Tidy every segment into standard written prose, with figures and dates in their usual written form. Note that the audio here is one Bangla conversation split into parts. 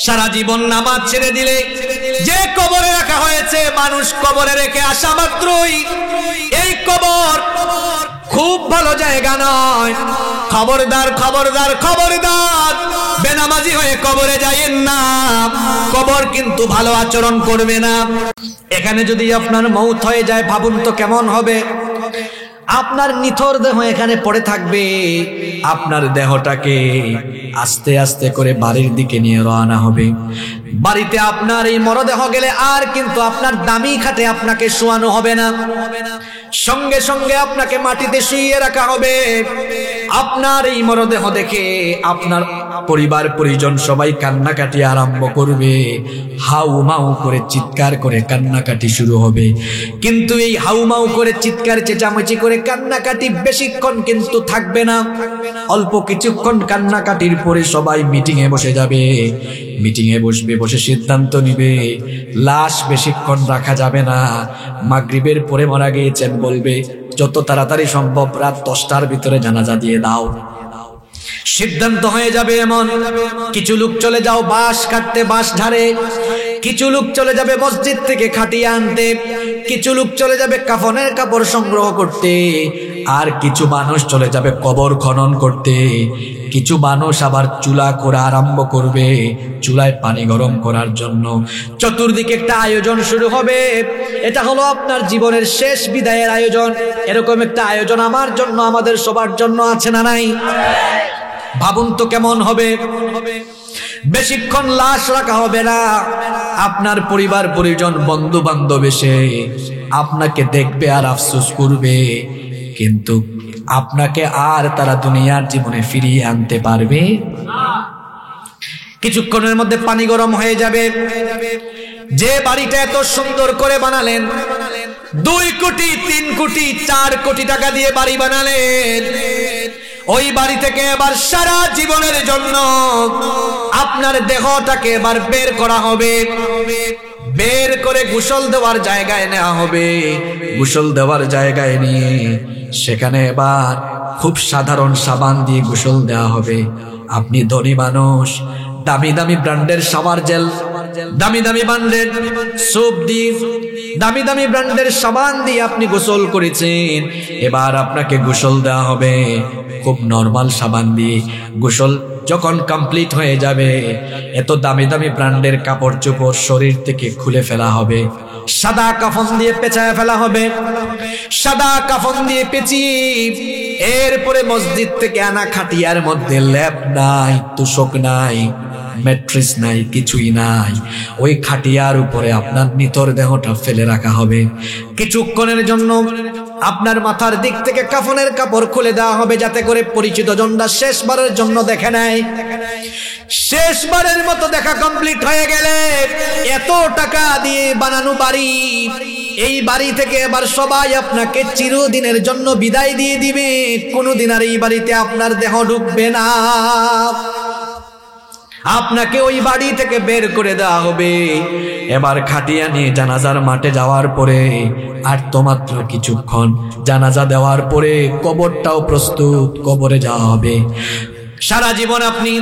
সারা জীবন নামাজ ছেড়ে দিলে যে কবরে রাখা হয়েছে, মানুষ কবরে রেখে আসা মাত্রই এই কবর খুব ভালো জায়গা নয়। খবরদার খবরদার খবরদার, বেনামাজি হয়ে কবরে যাইয়েন না। কবর কিন্তু ভালো আচরণ করবে না। এখানে যদি আপনার মৌত হয়ে যায়, ভাবুন তো কেমন হবে। আপনার নিথর দেহ এখানে পড়ে থাকবে। আপনার দেহটাকে আস্তে আস্তে করে বাড়ির দিকে নিয়ে রওনা হবে। বাড়িতে আপনার এই মরদেহ গেলে আর কিন্তু আপনার দামি খাটে আপনাকে শোয়ানো হবে না, সঙ্গে সঙ্গে আপনাকে মাটিতে শুইয়ে রাখা হবে। আপনার এই মরদেহ দেখে আপনার পরিবার পরিজন সবাই কান্নাকাটি আরম্ভ করবে। হাউমাউ করে চিৎকার করে কান্নাকাটি শুরু হবে। কিন্তু এই হাউমাউ করে চিৎকার চেঁচামেচি করে কান্নাকাটি বেশিক্ষণ কিন্তু থাকবে না। অল্প কিছুক্ষণ কান্নাকাটির পরে সবাই মিটিং এ বসে যাবে। মিটিং এ বসবে, বসে সিদ্ধান্ত নিবে লাশ বেশিক্ষণ রাখা যাবে না। মাগরিবের পরে মারা গিয়েছেন বলবে, যত তাড়াতাড়ি সম্ভব রাত 10টার ভিতরে জানাজা দিয়ে দাও। সিদ্ধান্ত হয়ে যাবে এমন। কিছু লোক চলে যাও বাঁশ কাটতে, বাঁশ ঝাড়ে। কিছু লোক চলে যাবে মসজিদ থেকে খাটিয়ে আনতে। কিছু লোক চলে যাবে কাফনের কাপড় সংগ্রহ করতে। আর কিছু মানুষ চলে যাবে কবর খনন করতে। কিছু মানুষ আবার চুলা করা আরম্ভ করবে, চুলায় পানি গরম করার জন্য। চতুর্দিকে একটা আয়োজন শুরু হবে। এটা হলো আপনার জীবনের শেষ বিদায়ের আয়োজন। এরকম একটা আয়োজন আমার জন্য, আমাদের সবার জন্য আছে না নাই? ভাবুন তো কেমন হবে। বেশিক্ষণ লাশ রাখা হবে না। আপনার পরিবার পরিজন বন্ধু বান্ধব এসে আপনাকে দেখবে আর আফসোস করবে, কিন্তু আপনাকে আর তারা দুনিয়ার জীবনে ফিরিয়ে আনতে পারবে না। কিছুক্ষণের মধ্যে পানি গরম হয়ে যাবে। যে বাড়িটা এত সুন্দর করে বানালেন, 2 কোটি 3 কোটি 4 কোটি টাকা দিয়ে বাড়ি বানালেন, ওই বাড়ি থেকে এবার সারা জীবনের জন্য আপনার দেহটাকে এবার বের করা হবে। বের করে গোসল দেওয়ার জায়গায় নেওয়া হবে। গোসল দেওয়ার জায়গায় নিয়ে সেখানে এবার খুব সাধারণ সাবান দিয়ে গোসল দেওয়া হবে। আপনি ধনী মানুষ, দামি দামি ব্র্যান্ডের শাওয়ার জেল, দামি দামি ব্র্যান্ডের সোপ দিয়ে, দামি দামি ব্র্যান্ডের সাবান দিয়ে আপনি গোসল করেছেন। এবার আপনাকে গোসল দেওয়া হবে খুব নরমাল সাবান দিয়ে। গোসল যখন কমপ্লিট হয়ে যাবে, এত দামি দামি ব্র্যান্ডের কাপড় চোপড় শরীর থেকে খুলে ফেলা হবে। সাদা কাফন দিয়ে পেঁচায় ফেলা হবে। সাদা কাফন দিয়ে পেঁচিয়ে এরপরে মসজিদ থেকে আনা খাটিয়ার মধ্যে ল্যাপ নাই, তোশক নাই, ম্যাট্রেস নাই, কিছুই নাই। ওই খাটিয়ার উপরে আপনার নিথর দেহটা ফেলে রাখা হবে। কিছুক্ষণের জন্য আপনার মাথার দিক থেকে কাফনের কাপড় খুলে দেওয়া হবে, যাতে করে পরিচিত জনরা শেষবারের জন্য দেখে নেয়। শেষবারের মতো দেখা কমপ্লিট হয়ে গেলে এত টাকা দিয়ে বানানো বাড়ি, এই বাড়ি থেকে এবার সবাই আপনাকে চিরদিনের জন্য বিদায় দিয়ে দিবে। কোনোদিন আর এই বাড়িতে আপনার দেহ ঢুকবে না। আপনাকে ওই বাড়ি থেকে বের করে দেওয়া হবে। এবার খাটিয়া নিয়ে জানাজার মাঠে যাওয়ার পরে আর তো মাত্র কিছুক্ষণ, জানাজা দেওয়ার পরে কবরটাও প্রস্তুত, কবরে যাওয়া হবে। সারা জীবন আপনি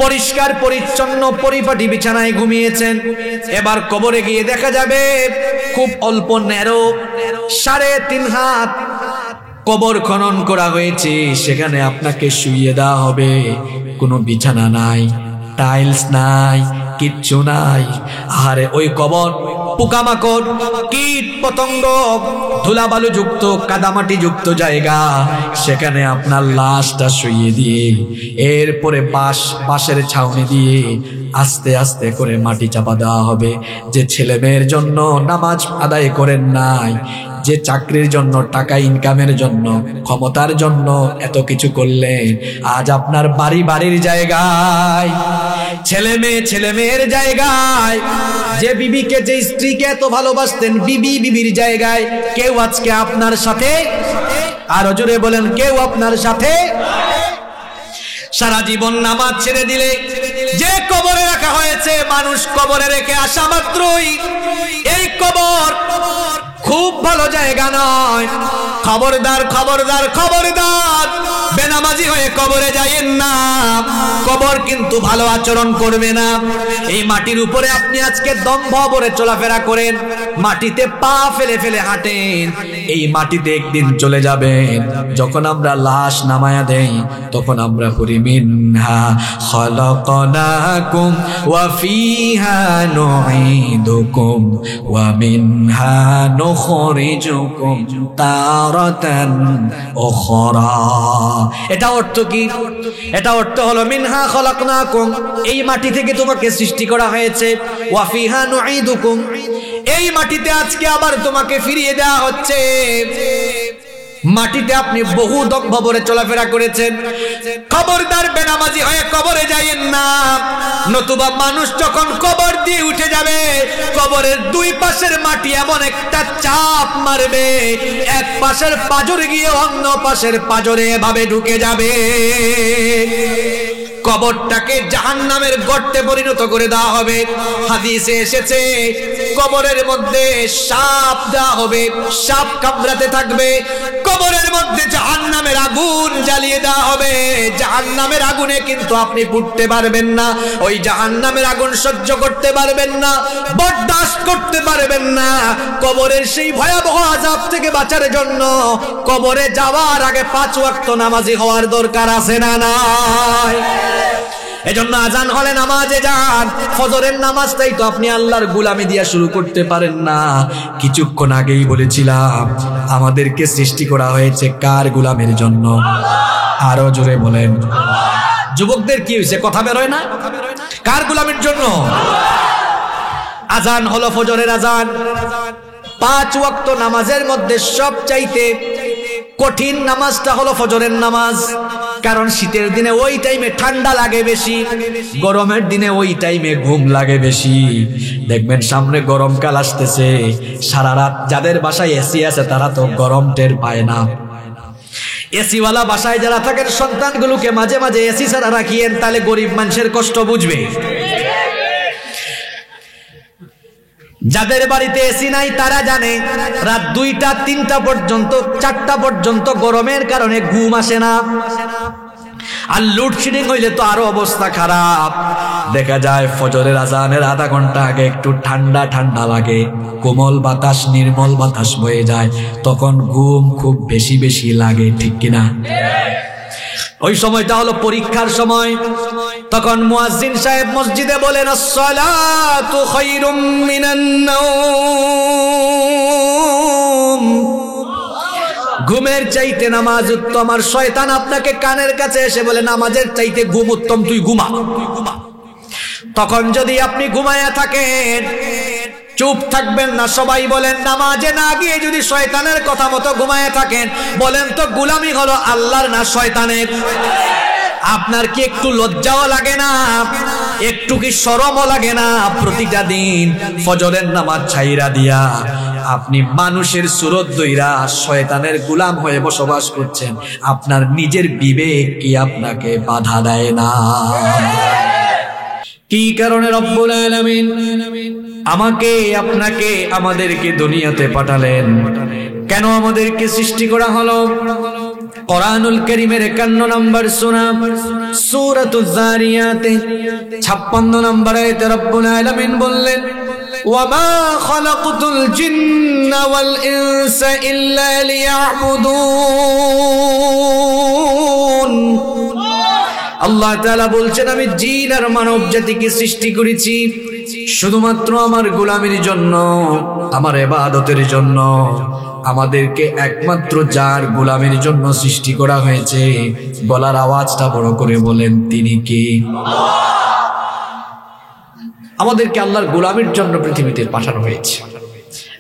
পরিষ্কার পরিচ্ছন্ন পরিপাটি বিছানায় ঘুমিয়েছেন। এবার কবরে গিয়ে দেখা যাবে খুব অল্প ন্যারো 3.5 হাত কবর খনন করা হয়েছে। সেখানে আপনাকে শুইয়ে দেওয়া হবে। কোনো বিছানা নাই, টাইলস নাই, কিচ্ছু নাই। আরে ওই কবর পোকামাকড়, কীট পতঙ্গ, ধুলাবালু যুক্ত, কাদামাটি যুক্ত জায়গা। সেখানে আপনার লাশটা শুইয়ে দিয়ে এরপরে বাঁশের ছাউনি দিয়ে আস্তে আস্তে করে মাটি চাপা দেওয়া হবে। যে ছেলে মেয়ের জন্য নামাজ আদায় করেন নাই, যে চাকরির জন্য, টাকা ইনকামের জন্য, ক্ষমতার জন্য এত কিছু করলেন, আজ আপনার বাড়ির জায়গায়, ছেলে মেয়ের জায়গায়, যে বিবিকে, যে স্ত্রীকে এত ভালোবাসতেন, বিবির জায়গায় কেউ আজকে আপনার সাথে, আরো জোরে বলেন, কেউ আপনার সাথে। সারা জীবন নামাজ ছেড়ে দিলে যে কবরে রাখা হয়েছে, মানুষ কবরে রেখে আসা মাত্রই এই কবর খুব ভালো জায়গা নয়। খবরদার খবরদার খবরদার, বেনামাজি হয়ে কবরে যাইয়েন না। কবর কিন্তু ভালো আচরণ করবে না। এই মাটির উপরে আপনি আজকে দম্ভ ভরে চলাফেরা করেন, মাটিতে পা ফেলে ফেলে হাঁটেন, এই মাটিতে একদিন চলে যাবেন। যখন আমরা লাশ নামায়া দেই তখন আমরা পড়ি মিনহা খলাকনাকুম ওয়া ফিহা নুঈদুকুম ওয়া মিনহা নুখরিজুকুম তারাতান উখরা। এটা অর্থ কি? এটা অর্থ হলো মিনহা খলাকনাকুম, এই মাটি থেকে তোমাকে সৃষ্টি করা হয়েছে, ওয়া ফিহা নুঈদুকুম, এই মাটিতে আজকে আবার তোমাকে ফিরিয়ে দেওয়া হচ্ছে। মাটিতে আপনি বহু দম্ভরে চলাফেরা করেছেন, খবরদার বেনামাজি হয়ে কবরে যাইয়েন না। নতুবা মানুষ যখন কবর দিয়ে উঠে যাবে, কবরের দুই পাশের মাটি এমন একটা চাপ মারবে, এক পাশের পাঁজরে গিয়ে অন্য পাশের পাঁজরে এভাবে ঢুকে যাবে, কবরটাকে জাহান্নামের গর্তে পরিণত করে দেওয়া হবে। হাদিসে এসেছে কবরের মধ্যে সাপ দেওয়া হবে, সাপ কামড়াতে থাকবে, কবরের মধ্যে জাহান্নামের আগুন জ্বালিয়ে দেওয়া হবে। জাহান্নামের আগুনে কিন্তু আপনি পুড়তে পারবেন না, ওই জাহান্নামের আগুন সহ্য করতে পারবেন না, বরদাস্ত করতে পারবেন না। কবরের সেই ভয়াবহ আযাব থেকে বাঁচার জন্য কবরে যাওয়ার আগে 5 ওয়াক্ত নামাজি হওয়ার দরকার আছে না নাই? এজন্য আজান হলে নামাজে যান। ফজরের নামাজটাই তো আপনি আল্লাহর গোলামি দিয়া শুরু করতে পারেন না। কিছুক্ষণ আগেই বলেছিলাম আমাদেরকে সৃষ্টি করা হয়েছে কার গোলামের জন্য? আরো জোরে বলেন। যুবকদের কি হয়েছে, কথা বেরোয় না? কার গোলামের জন্য? আজান হলো ফজরের আজান। 5 ওয়াক্ত নামাজের মধ্যে সবচাইতে কঠিন নামাজটা হলো ফজরের নামাজ। কারণ শীতের দিনে ওই টাইমে ঠান্ডা লাগে বেশি, গরমের দিনে ওই টাইমে ঘুম লাগে বেশি। দেখবেন সামনে গরমকাল আসতেছে, সারা রাত যাদের বাসায় এসি আছে তারা তো গরম টের পায় না। এসিওয়ালা বাসায় যারা থাকেন সন্তানগুলোকে মাঝে মাঝে এসি ছাড়া রাখিয়েন, তাহলে গরিব মানুষের কষ্ট বুঝবে। যাদের বাড়িতে এসি নাই তারা জানে রাত 2টা 3টা পর্যন্ত 4টা পর্যন্ত গরমের কারণে ঘুম আসে না। আর লোডশেডিং হইলে তো আরো অবস্থা খারাপ। দেখা যায় ফজরের আজানের আধা ঘন্টা আগে একটু ঠান্ডা ঠান্ডা লাগে, কোমল বাতাস নির্মল বাতাস বয়ে যায়, তখন ঘুম খুব বেশি বেশি লাগে, ঠিক কিনা? ওই সময়টা হলো পরীক্ষার সময়। তখন মুয়াজ্জিন সাহেব মসজিদে বলেন আসসালাতু খায়রুম মিনান নাওম, ঘুমের চাইতে নামাজ উত্তম। আর শয়তান আপনাকে কানের কাছে এসে বলে নামাজের চাইতে ঘুম উত্তম, তুই ঘুমা। তখন যদি আপনি ঘুমায়া থাকেন, চুপ থাকবেন না। সবাই বলেন নামাজে না গিয়ে যদি শয়তানের কথা মতো ঘুমায়া থাকেন, বলেন তো গোলামি হলো আল্লাহর না শয়তানের? আপনার কি একটু লজ্জাও লাগে না? একটু কি শরমও লাগে না? প্রতিটা দিন ফজরের নামাজ ছাইরা দিয়া আপনি মানুষের সুরত দইরা শয়তানের গোলাম হয়ে বসবাস করছেন। আপনার নিজের বিবেক কি আপনাকে বাধা দেয় না? কি কারণে রব্বুল আলামিন আমাকে আপনাকে আমাদেরকে দুনিয়াতে পাঠালেন? কেন আমাদেরকে সৃষ্টি করা হলো? কোরআনুল কারীমের 51 নম্বর সূরা সূরাতুজ যারিয়াত 56 নম্বর আয়াতে রব্বুল আলামিন বললেন ওয়ামা খালাকতুল জিন্না ওয়াল ইনসা ইল্লা লিয়াবুদুন। আল্লাহ তাআলা বলছেন আমি জিন আর মানব জাতিকে সৃষ্টি করেছি শুধুমাত্র আমার গোলামির জন্য, আমার ইবাদতের জন্য। আমাদেরকে একমাত্র যার গোলামির জন্য সৃষ্টি করা হয়েছে, গলার আওয়াজটা বড় করে বলেন তিনি কে? আমাদেরকে আল্লাহর গোলামির জন্য পৃথিবীতে পাঠানো হয়েছে।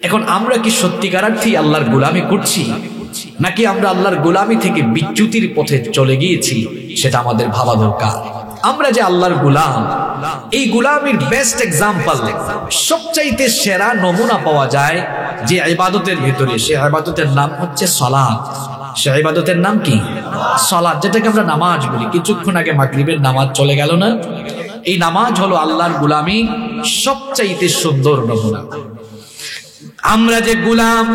এখন আমরা কি সত্যিকারার্থী আল্লাহর গোলামি করছি, নাকি আমরা আল্লাহর গোলামি থেকে বিচ্যুতির পথে চলে গিয়েছি? সেটা আমাদের ভাবা দরকার। আমরা যে আল্লাহর গোলাম, এই গোলামির বেস্ট এক্সাম্পল, সবচাইতে সেরা নমুনা পাওয়া যায় যে ইবাদতের ভিতরে। সে ইবাদতের নাম হচ্ছে সালাত। সে ইবাদতের নাম কি? সালাত, যেটাকে আমরা নামাজ বলি। কিছুক্ষণ আগে মাগরিবের নামাজ চলে গেল না? এই নামাজ হলো আল্লাহর গোলামি সবচাইতে সুন্দর নমুনা। আমরা যে গোলাম,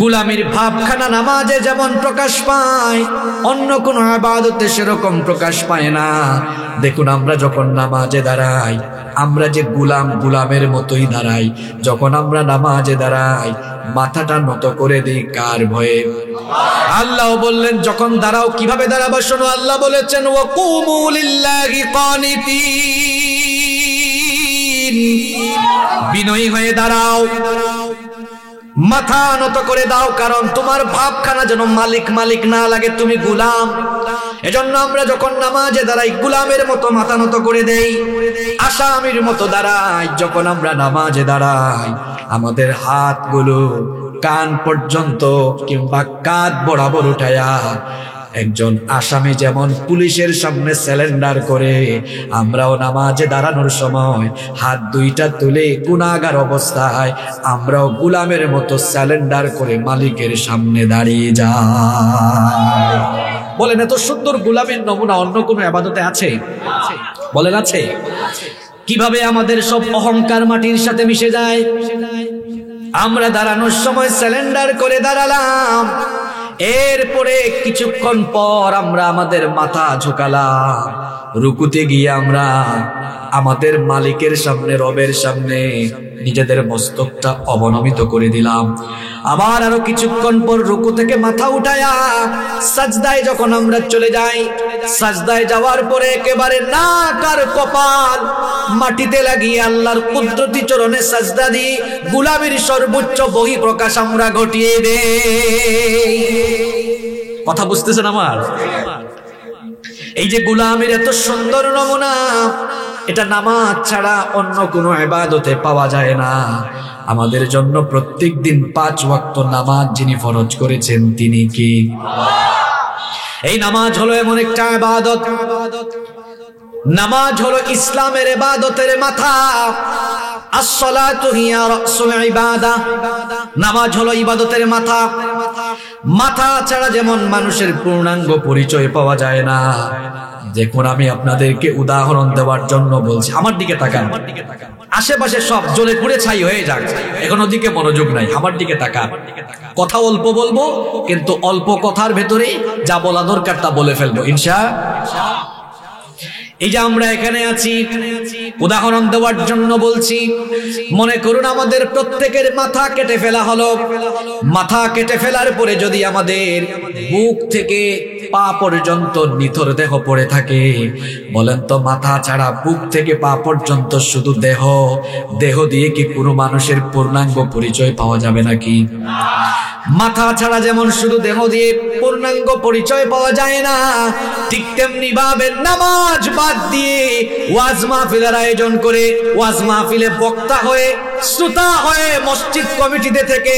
গোলামির ভাবখানা নামাজে যেমন প্রকাশ পায়, অন্য কোন ইবাদতে সেরকম প্রকাশ পায় না। দেখুন, আমরা যখন নামাজে দাঁড়াই, আমরা যে গোলাম, গোলামের মতোই দাঁড়াই। যখন আমরা নামাজে দাঁড়াই, মাথাটা নত করে দিই কার ভয়ে? আল্লাহ বললেন যখন দাঁড়াও কিভাবে দাঁড়াবো শোনো। আল্লাহ বলেছেন ওয়াকুমু লিল্লাহি কানিতিন, বিনয়ী হয়ে দাঁড়াও, মাথা নত করে দাও, কারণ তোমার ভাবখানা যেন মালিক মালিক না লাগে, তুমি গোলাম। এজন্য আমরা যখন নামাজে দাঁড়াই গোলামের মতো মাথা নত করে দেই, আসামির মতো দাঁড়াই। যখন আমরা নামাজে দাঁড়াই, আমাদের হাতগুলো কান পর্যন্ত কিংবা কাঁধ বরাবর উঠায়া একজন আসামি যেমন পুলিশের সামনে সারেন্ডার করে, আমরাও নামাজে দাঁড়ানোর সময় হাত দুইটা তুলে গুনাহগার অবস্থায় আমরাও গোলামের মতো সারেন্ডার করে মালিকের সামনে দাঁড়িয়ে যাই। বলেন, এত সুন্দর গোলামের নমুনা অন্য কোনো ইবাদতে আছে? বলেন আছে? কিভাবে আমাদের সব অহংকার মাটির সাথে মিশে যায়। আমরা দাঁড়ানোর সময় সারেন্ডার করে দাঁড়ালাম, এরপরে কিছুক্ষণ পর আমরা আমাদের মাথা ঝুঁকালাম, রুকুতে গিয়ে আমরা আমাদের মালিকের সামনে, রবের সামনে নিজেদের মস্তকটা অবনমিত করে দিলাম। আবার আরো কিছুক্ষণ পর রুকু থেকে মাথা উঠায়া সাজদায় যখন আমরা চলে যাই, সাজদায় যাওয়ার পরে একেবারে নাক আর কপাল মাটিতে লাগিয়ে আল্লাহর কুদরতি চরণে সাজদা দিয়ে গোলামির সর্বোচ্চ বহিঃপ্রকাশ আমরা ঘটিয়ে দেই। কথা বুঝতেছেন আমার? এই যে গোলামের এত সুন্দর নমুনা, এটা নামাজ ছাড়া অন্য কোনো ইবাদতে পাওয়া যায় না। আমাদের জন্য প্রত্যেক দিন 5 ওয়াক্ত নামাজ যিনি ফরজ করেছেন তিনি কি? এই নামাজ হলো এমন একটা ইবাদত, নামাজ হলো ইসলামের ইবাদতের মাথা। আসসালাতু হিয়া রাসুল ইবাদা, নামাজ হলো ইবাদতের মাথা। মাথা ছাড়া যেমন মানুষের পূর্ণাঙ্গ পরিচয় পাওয়া যায় না। দেখুন, আমি আপনাদেরকে উদাহরণ দেওয়ার জন্য বলছি, আমার দিকে তাকান। আশেপাশে সব জ্বলে পুড়ে ছাই হয়ে যাক, এখন ওদিকে মনোযোগ নাই, আমার দিকে তাকান। কথা অল্প বলবো, কিন্তু অল্প কথার ভেতরে যা বলা দরকার তা বলে ফেলবো ইনশাআল্লাহ। এই যে আমরা এখানে আছি, উদাহরণ দেওয়ার জন্য বলছি। মনে করুন আমাদের প্রত্যেকের মাথা কেটে ফেলা হলো। মাথা কেটে ফেলার পরে যদি আমাদের বুক থেকে পা পর্যন্ত নিথর দেহ পড়ে থাকে, বলেন তো মাথা ছাড়া বুক থেকে পা পর্যন্ত শুধু দেহ, দেহ দিয়ে কি কোনো মানুষের পূর্ণাঙ্গ পরিচয় পাওয়া যাবে নাকি? মাথা ছাড়া যেমন শুধু দেহ দিয়ে পূর্ণাঙ্গ পরিচয় পাওয়া যায় না, ঠিক তেমনি ভাবে নামাজ বাদ দিয়ে ওয়াজ মাহফিলের আয়োজন করে, ওয়াজ মাহফিলে বক্তা হয়ে, শ্রোতা হয়ে, মসজিদ কমিটিতে থেকে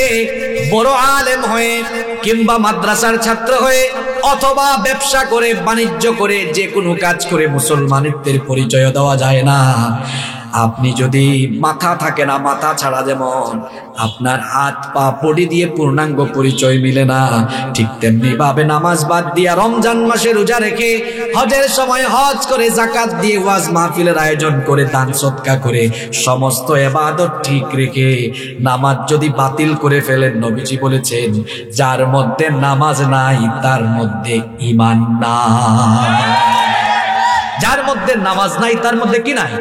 বড় আলেম হয়ে, কিংবা মাদ্রাসার ছাত্র হয়ে, অথবা ব্যবসা করে, বাণিজ্য করে, যে কোনো কাজ করে মুসলমানিত্বের পরিচয় দেওয়া যায় না। আপনি যদি মাথা থাকে না, মাথা ছাড়া যেমন আপনার হাত পা পড়ি দিয়ে পূর্ণাঙ্গ পরিচয় মিলে না, ঠিক তেমনি ভাবে নামাজ বাদ দিয়া, রমজান মাসে রোজা রেখে, হজের সময় হজ করে, যাকাত দিয়ে, ওয়াজ মাহফিলের আয়োজন করে, দান সদকা করে, সমস্ত ইবাদত ঠিক রেখে নামাজ যদি বাতিল করে ফেলেন, নবীজি বলেছেন যার মধ্যে নামাজ নাই তার মধ্যে ঈমান নাই। যার মধ্যে নামাজ নাই তার মধ্যে কি নাই?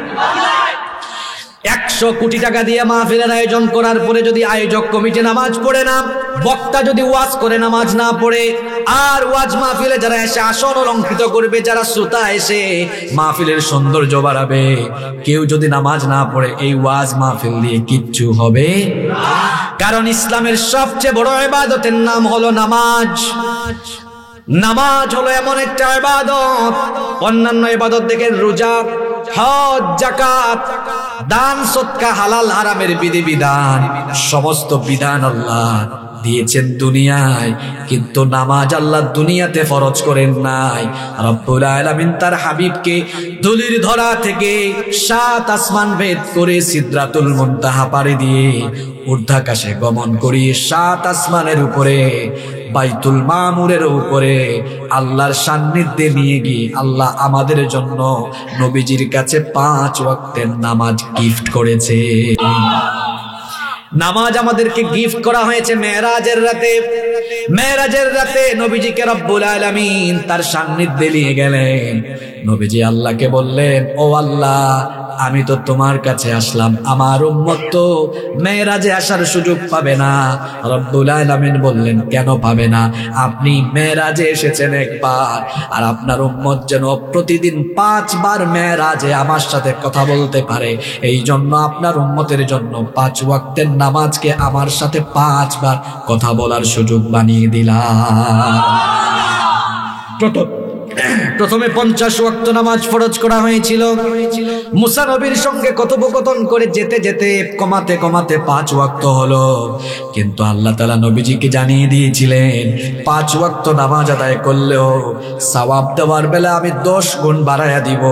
100 কোটি টাকা দিয়ে মাহফিলের আয়োজন করার পরে যদি আয়োজক কমিটি নামাজ পড়ে না, বক্তা যদি ওয়াজ করে নামাজ না পড়ে, আর ওয়াজ মাহফিলে যারা এসে আসন অলঙ্কৃত করবে, যারা শ্রোতা এসে মাহফিলের সৌন্দর্য বাড়াবে, কেউ যদি নামাজ না পড়ে, এই ওয়াজ মাহফিল দিয়ে কিচ্ছু হবে না। কারণ ইসলামের সবচেয়ে বড় ইবাদতের নাম হলো নামাজ। নামাজ হলো এমন একটা ইবাদত, অন্যান্য ইবাদত দেখেন রোজা, হজ, যাকাত, দান সদকা, হালাল হারামের বিধিবিধান, সমস্ত বিধান আল্লাহ দিয়েছেন দুনিয়ায়, কিন্তু নামাজ আল্লাহ দুনিয়াতে ফরজ করেন নাই। রব্বুল আলামিন তার হাবিবকে ধুলির ধরা থেকে 7 আসমান ভেদ করে সিদরাতুল মুনতাহা পাড়ি দিয়ে ঊর্ধ্বাকাশে গমন করিয়ে 7 আসমানের উপরে বাইতুল মামুরের উপরে আল্লাহর সান্নিধ্যে নিয়ে গিয়ে আল্লাহ আমাদের জন্য নবীজির কাছে 5 ওয়াক্তের নামাজ গিফট করেছে। নামাজ আমাদেরকে গিফট করা হয়েছে মেরাজের রাতে। মেরাজের রাতে নবীজিকে রব্বুল আলামিন তার সান্নিধ্যে নিয়ে গেলেন। নবীজি আল্লাহকে বললেন, ও আল্লাহ, আমি তো তোমার কাছে আসলাম, আমার উম্মত তো মেরাজে আসার সুযোগ পাবে না। রব্বুল আলামিন বললেন, কেন পাবে না? আপনি মেরাজে এসেছেন একবার, আর আপনার উম্মত যেন প্রতিদিন 5 বার মেরাজে আমার সাথে কথা বলতে পারে, এই জন্য আপনার উম্মতের জন্য 5 ওয়াক্তের নামাজকে আমার সাথে 5 বার কথা বলার সুযোগ বানিয়ে দিলাম। প্রথমে 50 ওয়াক্ত নামাজ ফরজ করা হয়েছিল। মুসা নবীর সঙ্গে কথোপকথন করে যেতে যেতে কমাতে কমাতে 5 ওয়াক্ত হলো। কিন্তু আল্লাহ তাআলা নবীজিকে জানিয়ে দিয়েছিলেন, 5 ওয়াক্ত নামাজ আদায় করলেও সওয়াব দেওয়ার বেলা আমি 10 গুণ বাড়ায়া দিব।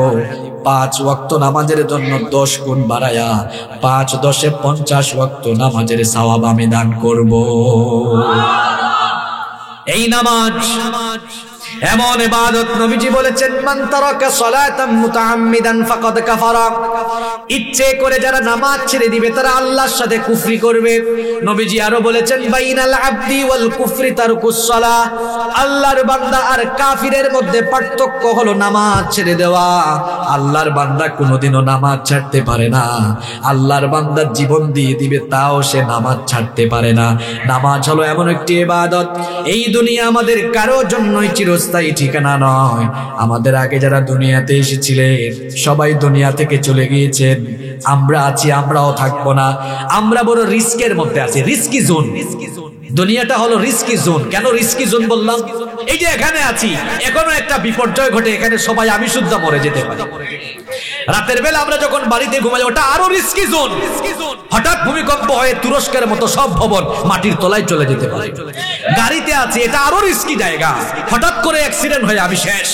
5 ওয়াক্ত নামাজের জন্য 10 গুণ বাড়ায়া 5 10 50 ওয়াক্ত নামাজের সওয়াব আমি দান করব। এই নামাজ এমন ইবাদত, নবীজি বলেছেন, মান তারাকা সালাতাম মুতাআম্মিদান ফাকাদ কাফারা। ইচ্ছে করে যারা নামাজ ছেড়ে দিবে তারা আল্লাহর সাথে কুফরি করবে। নবীজি আরো বলেছেন, বাইনাল আবদি ওয়াল কুফরি তারকুস সালাহ। আল্লাহর বান্দা আর কাফিরের মধ্যে পার্থক্য হলো নামাজ ছেড়ে দেওয়া। আল্লাহর বান্দা কোনোদিনও নামাজ ছাড়তে পারে না। আল্লাহর বান্দা জীবন দিয়ে দিবে, তাও সে নামাজ ছাড়তে পারে না। নামাজ হলো এমন একটি ইবাদত, এই দুনিয়া আমাদের কারো জন্যই চিরস্থায়ী ঠিকানা নয়। আমাদের আগে যারা দুনিয়াতে এসেছিলেন সবাই দুনিয়া থেকে চলে গিয়েছেন। আমরা আছি, আমরাও থাকবো না। আমরা বড় রিস্কের মধ্যে আছি, রিস্কি জোন। দুনিয়াটা হলো রিস্কি জোন। কেন রিস্কি জোন বললাম? এই যে এখানে আছি, এখনো একটা বিপর্যয় ঘটে, এখানে সবাই আমি শুদ্ধ মরে যেতে পারি। রাতের বেলা আমরা যখন বাড়িতে ঘুমাই, ওটা আরো রিস্কি জোন। হঠাৎ ভূমিকম্প হয়ে তুরস্কের মতো সব ভবন মাটির তলায় চলে যেতে পারে। গাড়িতে আছি, এটা আরো রিস্কি জায়গা। হঠাৎ করে অ্যাক্সিডেন্ট হয়ে আমি শেষ।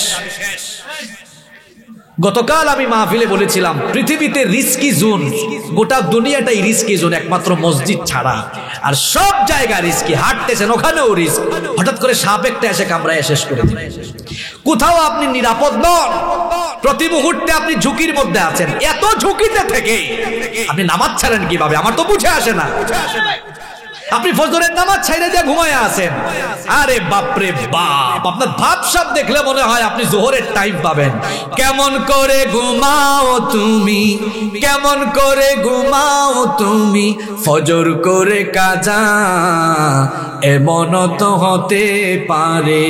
গতকাল আমি মাহফিলে বলেছিলাম, পৃথিবীতে রিস্কি জোন, গোটা দুনিয়াটাই রিস্কি জোন একমাত্র মসজিদ ছাড়া। আর সব জায়গা রিস্কি। হাঁটতেছেন, ওখানেও রিস্ক। হঠাৎ করে সাপ একটা এসে কামড়ায় শেষ করে দিবে। কোথাও আপনি নিরাপদ নন, প্রতি মুহূর্তে আপনি ঝুঁকির মধ্যে আছেন। এত ঝুঁকিতে থেকে আপনি নামাজ ছাড়েন কিভাবে? আমার তো বুঝে আসে না। আপনি ফজরের নামাজ ছাইড়ে দিয়ে ঘুমায় আছেন। আরে বাপরে বাপ, আপনার ভাবসাব দেখলে মনে হয় আপনি জোহরের টাইম পাবেন। কেমন করে ঘুমাও তুমি, কেমন করে ঘুমাও তুমি, ফজর করে কাজা, এমন তো হতে পারে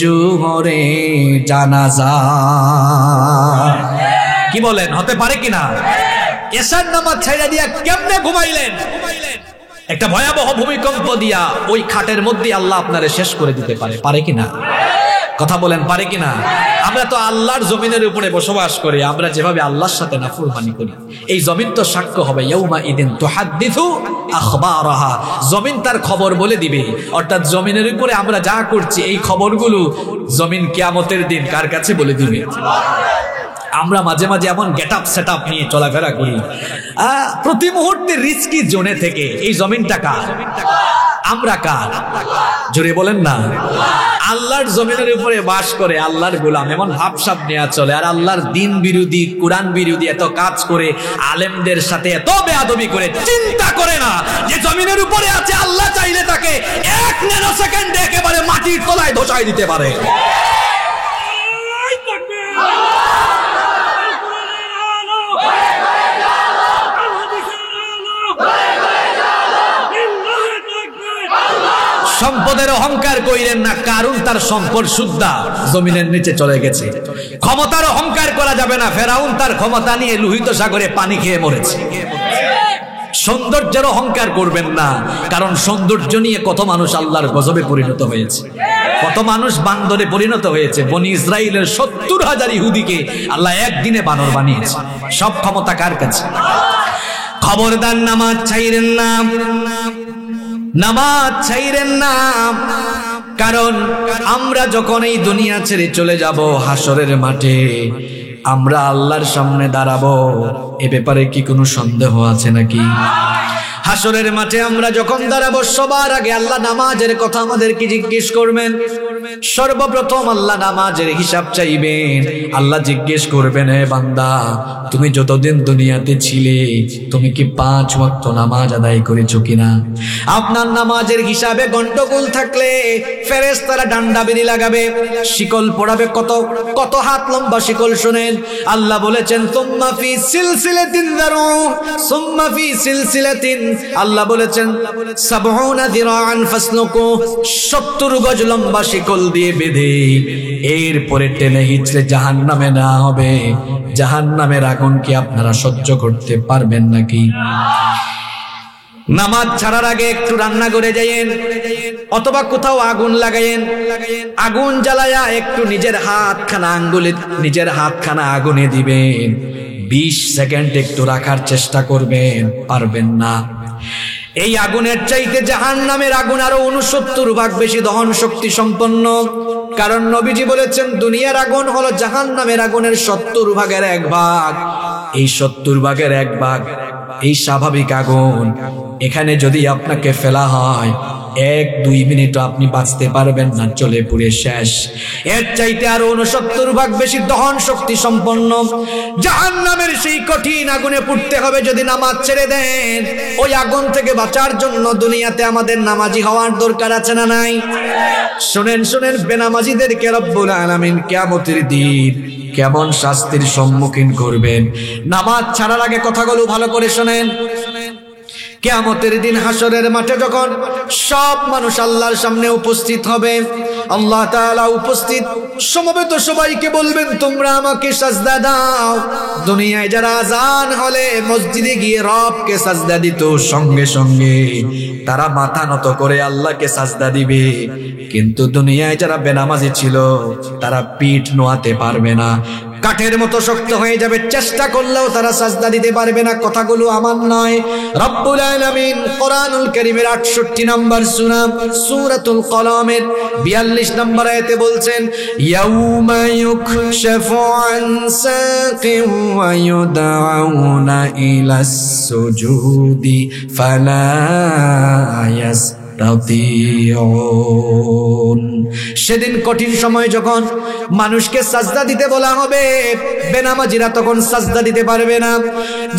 জোহরে জানাজা। কি বলেন, হতে পারে কিনা? এশার নামাজ ছাইড়া দিয়া কেমনে ঘুমাইলেন? একটা ভয়াবহ ভূমিকম্প দিয়া ওই খাটের মধ্যে আল্লাহ আপনারে শেষ করে দিতে পারে। পারে কিনা? কথা বলেন, পারে কিনা? আমরা তো আল্লাহর জমিনের উপরে বসবাস করি। আমরা যেভাবে আল্লাহর সাথে নাফরমানি করি, এই জমিন তো সাক্ষ্য হবে। ইয়াউমা ইদিন তুহাদ্দিসু আখবারাহা। জমিন তার খবর বলে দিবে। অর্থাৎ জমিনের উপরে আমরা যা করছি, এই খবরগুলো জমিন কিয়ামতের দিন কার কাছে বলে দিবে? আমরা মাঝে মাঝে এমন গেট আপ সেট আপ নিয়ে চলাফেরা করি। প্রতি মুহূর্তে রিস্কি জোনে থেকে এই জমিনটা কার? আমরা কার? জোরে বলেন না। আল্লাহর জমিনের উপরে বাস করে আল্লাহর গোলাম, এমন ভাবসাব নেওয়া চলে। আর আল্লাহর দিন বিরোধী, কোরআন বিরোধী এত কাজ করে, আলেমদের সাথে এত বেয়াদবি করে, চিন্তা করে না যে জমিনের উপরে আছে, আল্লাহ চাইলে তাকে 1 ন্যানো সেকেন্ডে একেবারে মাটির তলায় ধসাই দিতে পারে। সম্পদের অহংকার কইরেন না। কারণ তার সম্পদ সুদ্ধা জমিনের নিচে চলে গেছে। ক্ষমতার অহংকার করা যাবে না। ফেরাউন তার ক্ষমতা নিয়ে লোহিত সাগরে পানি খেয়ে মরেছে। সৌন্দর্যের অহংকার করবেন না, কারণ সৌন্দর্য নিয়ে কত মানুষ আল্লাহর গজবে পরিণত হয়েছে, কত মানুষ বান্দরে পরিণত হয়েছে। বনি ইসরাইলের 70,000 ইহুদিকে আল্লাহ একদিনে বানর বানিয়েছে। সব ক্ষমতা কার কাছে? খবরদার নামাজ ছাইরেন না, নামাজ ছাইরেন না। কারণ আমরা যখন এই দুনিয়া ছেড়ে চলে যাব, হাসরের মাঠে আমরা আল্লাহর সামনে দাঁড়াবো। এ ব্যাপারে কি কোনো সন্দেহ আছে নাকি? হাসরের মাঠে আমরা যখন দাঁড়াবো সবার আগে আল্লাহ নামাজের কথা আমাদেরকে জিজ্ঞেস করবেন। সর্বপ্রথম আল্লাহ নামাজের হিসাব চাইবেন। আল্লাহ জিজ্ঞেস করবেন, হে বান্দা, তুমি যতদিন দুনিয়াতে ছিলে তুমি কি 5 ওয়াক্ত নামাজ আদায় করেছো কিনা? আপনার নামাজের হিসাবে গন্ডগোল থাকলে ফেরেশতারা ডান্ডা বেরি লাগাবে, শিকল পড়াবে। কত কত হাত লম্বা শিকল শুনেন। আল্লাহ বলেছেন সুম্মা ফি সিলসিলাতিন দারু সুম্মা ফি সিলসিলাতিন, আল্লাহ বলেছেন 70 যিরাআন ফাসলুকু, 70 গজ লম্বা শিকল দিয়ে বেঁধে এরপরে টেনে হিচড়ে জাহান্নামে নেওয়া হবে। জাহান্নামের আগুন কি আপনারা সহ্য করতে পারবেন নাকি? নামাজ ছাড়ার আগে একটু রান্না করে যাইয়েন, অথবা কোথাও আগুন লাগাইয়েন। আগুন জ্বালায়া একটু নিজের হাতখানা আগুনে দিবেন। 20 সেকেন্ড একটু রাখার চেষ্টা করবেন, পারবেন না। এই আগুনের চাইতে জাহান্নামের আগুন আরো 69 ভাগ বেশি দহন শক্তি সম্পন্ন। কারণ নবীজি বলেছেন দুনিয়ার আগুন হলো জাহান্নামের আগুনের 70 ভাগের 1 ভাগ। এই 70 ভাগের 1 ভাগ এই স্বাভাবিক আগুন। এখানে যদি আপনাকে ফেলা হয় 1-2 মিনিট আপনি বাঁচতে পারবেন না, চলে পুড়ে শেষ। এর চাইতে আরো 69 ভাগ বেশি দহন শক্তি সম্পন্ন জাহান্নামের সেই কঠিন আগুনে পুড়তে হবে যদি নামাজ ছেড়ে দেন। ওই আগুন থেকে বাঁচার জন্য দুনিয়াতে আমাদের নামাজি হওয়ার দরকার আছে না নাই? শুনেন শুনেন, বেনামাজিদেরকে রব্বুল আলামিন কিয়ামতের দিন কেমন শাস্তির সম্মুখীন করবেন। নামাজ ছাড়ার আগে কথাগুলো ভালো করে শুনেন। কিয়ামতের দিন হাসরের মাঠে যখন সব মানুষ আল্লাহর সামনে উপস্থিত হবে, আল্লাহ তাআলা উপস্থিত সমবেত সবাইকে বলবেন, তোমরা আমাকে সাজদা দাও। দুনিয়ায় যারা আযান হলে মসজিদে গিয়ে রবকে সাজদা দিত, সঙ্গে সঙ্গে তারা মাথা নত করে আল্লাহকে সাজদা দিবে। কিন্তু দুনিয়ায় যারা বেনামাজি ছিল তারা পিঠ নোয়াতে পারবে না, কাঠের মতো শক্ত হয়ে যাবে, চেষ্টা করলেও তারা সাজদা দিতে পারবে না। কথাগুলো আমার নয়, রব্বুল আলামিন কোরআনুল কারীমের 68 নম্বর সূরা সূরাতুল কলমের 42 নম্বর আয়াতে বলছেন, ইয়াউমা ইউকশাফু আন সাকিন ওয়া ইউদআউনা ইলাস সুজুদি ফালা সেদিন কঠিন সময় যখন মানুষকে সাজদা দিতে বলা হবে, বেনামাজিরা তখন সাজদা দিতে পারবে না।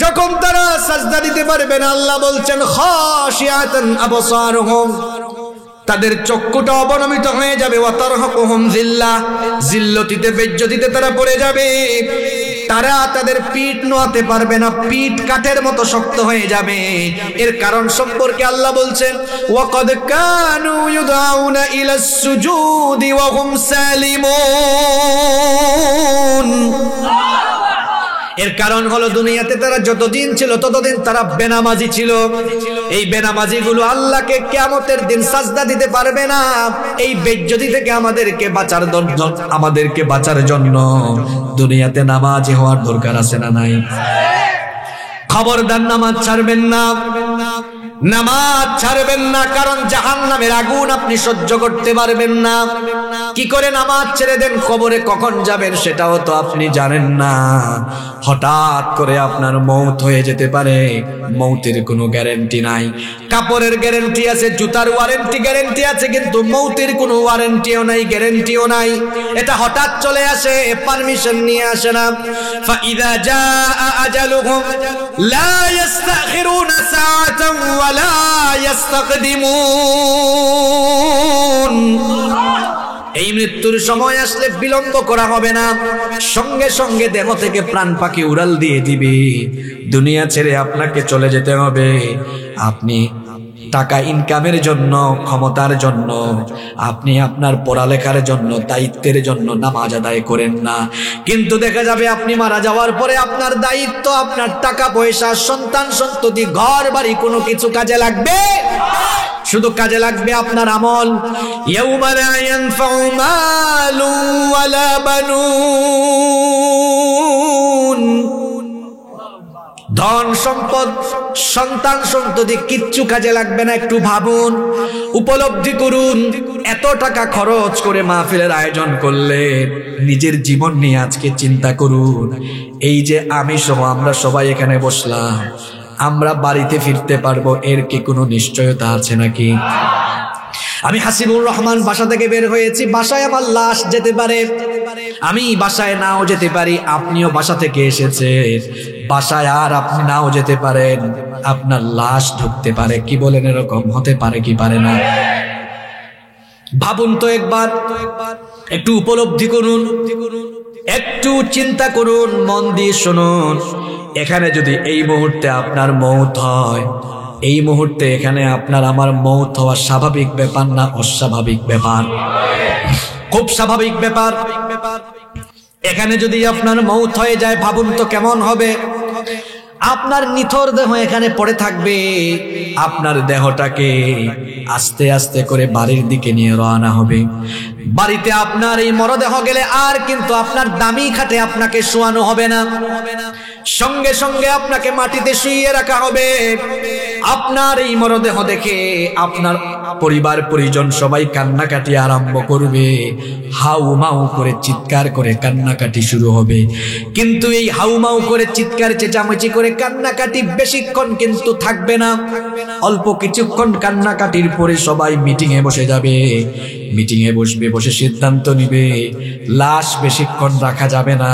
যখন তারা সাজদা দিতে পারবে না, আল্লাহ বলছেন খাশিয়াতান আবসারুহুম, তাদের চক্ষুটা অবনমিত হয়ে যাবে। ওয়া তারহাকুহুম যিল্লাহ, যিল্লতিতে বেজ্জতিতে তারা পড়ে যাবে। তারা তাদের পিঠ নোয়াতে পারবে না, পিঠ কাঠের মতো শক্ত হয়ে যাবে। এর কারণ সম্পর্কে আল্লাহ বলছেন, ওয়াকাদ কানু ইউদাউনা ইলাস সুজুদি ওয়া হুম সালিমুন। এর কারণ হলো দুনিয়াতে তারা যতদিন ছিল ততদিন তারা বেনামাজি ছিল। এই বেনামাজি গুলো আল্লাহকে কিয়ামতের দিন সাজদা দিতে পারবে না। এই বেজ্জতি থেকে আমাদেরকে বাঁচার জন্য দুনিয়াতে নামাজি হওয়ার দরকার আছে না নাই? খবরদার নামাজ ছাড়বেন না, নামাজ ছাড়বেন না, কারণ জাহান্নামের আগুন আপনি সহ্য করতে পারবেন না। কি করে নামাজ ছেড়ে দেন, কবরে কখন যাবেন সেটাও তো আপনি জানেন না। হঠাৎ করে আপনার মৌত হয়ে যেতে পারে, মৌতের কোনো গ্যারান্টি নাই। কাপড়ের গ্যারান্টি আছে, জুতার গ্যারান্টি আছে, কিন্তু মৌতের কোনো ওয়ারেন্টিও নাই, গ্যারান্টিও নাই। এটা হঠাৎ চলে আসে, পারমিশন নিয়ে আসে না। ফাইদা জাআ আজালুহুম লা ইস্তাখিরুনা সাআতান ওয়া লা ইস্তাকদিমুন। এই মৃত্যুর সময় আসলে বিলম্ব করা হবে না, সঙ্গে সঙ্গে দেহ থেকে প্রাণ পাখি উড়াল দিয়ে দিবে। দুনিয়া ছেড়ে আপনাকে চলে যেতে হবে। আপনি টাকা ইনকামের জন্য, ক্ষমতার জন্য, আপনি আপনার পড়ালেখার জন্য, দায়িত্বের জন্য নামাজ আদায় করেন না। কিন্তু দেখা যাবে আপনি মারা যাওয়ার পরে আপনার দায়িত্ব, আপনার টাকা পয়সা, সন্তান সন্ততি, ঘর বাড়ি কোনো কিছু কাজে লাগবে? শুধু কাজে লাগবে আপনার আমল। ইয়াউমা লা ইয়ানফাউ মালু ওয়ালা বানুন, ধন সম্পদ, সন্তান সন্ততি কিচ্ছু কাজে লাগবে না। একটু ভাবুন, উপলব্ধি করুন, এত টাকা খরচ করে মাহফিলের আয়োজন করলে নিজের জীবন নিয়ে আজকে চিন্তা করুন। এই যে আমি সহ আমরা সবাই এখানে বসলাম, আমরা বাড়িতে ফিরতে পারবো, এর কি কোনো নিশ্চয়তা আছে নাকি? আমি হাসিবুর রহমান বাসা থেকে বের হয়েছি, বাসায় আমার লাশ যেতে পারে, আমি বাসায় নাও যেতে পারি, আপনিও বাসা থেকে এসেছেন বাসায়, আর আপনি নাও যেতে পারেন, আপনার লাশ ঢুকতে পারে। কি বলেন, এরকম হতে পারে কি পারে না? ভাবুন তো একবার, একটু উপলব্ধি করুন, একটু চিন্তা করুন, মন দিয়ে শুনুন। এখানে যদি এই মুহূর্তে আপনার মৌত হয়, এই মুহূর্তে এখানে আপনার আমার মৌত হওয়া স্বাভাবিক ব্যাপার না অস্বাভাবিক ব্যাপার? খুব স্বাভাবিক ব্যাপার। এখানে যদি আপনার মৌত হয়ে যায়, ভাবুন তো কেমন হবে। আপনার নিথর দেহ এখানে পড়ে থাকবে, আপনার দেহটাকে আস্তে আস্তে করে বাড়ির দিকে নিয়ে রওনা হবে। বাড়িতে আপনার এই মরদেহ গেলে আর কিন্তু আপনার দামি খাটে আপনাকে শোয়ানো হবে না, সঙ্গে সঙ্গে আপনাকে মাটিতে শুইয়ে রাখা হবে। আপনার এই মরদেহ দেখে আপনার পরিবার পরিজন সবাই কান্নাকাটি আরম্ভ করবে, হাউ মাউ করে চিৎকার করে কান্নাকাটি শুরু হবে। কিন্তু এই হাউ মাউ করে চিৎকার চেঁচামেচি করে কান্নাকাটি বেশিক্ষণ কিন্তু থাকবে না, অল্প কিছুক্ষণ কান্নাকাটির পরে সবাই মিটিং এ বসে যাবে। মিটিং এ বসবে, বসে সিদ্ধান্ত নিবে লাশ বেশিক্ষণ রাখা যাবে না,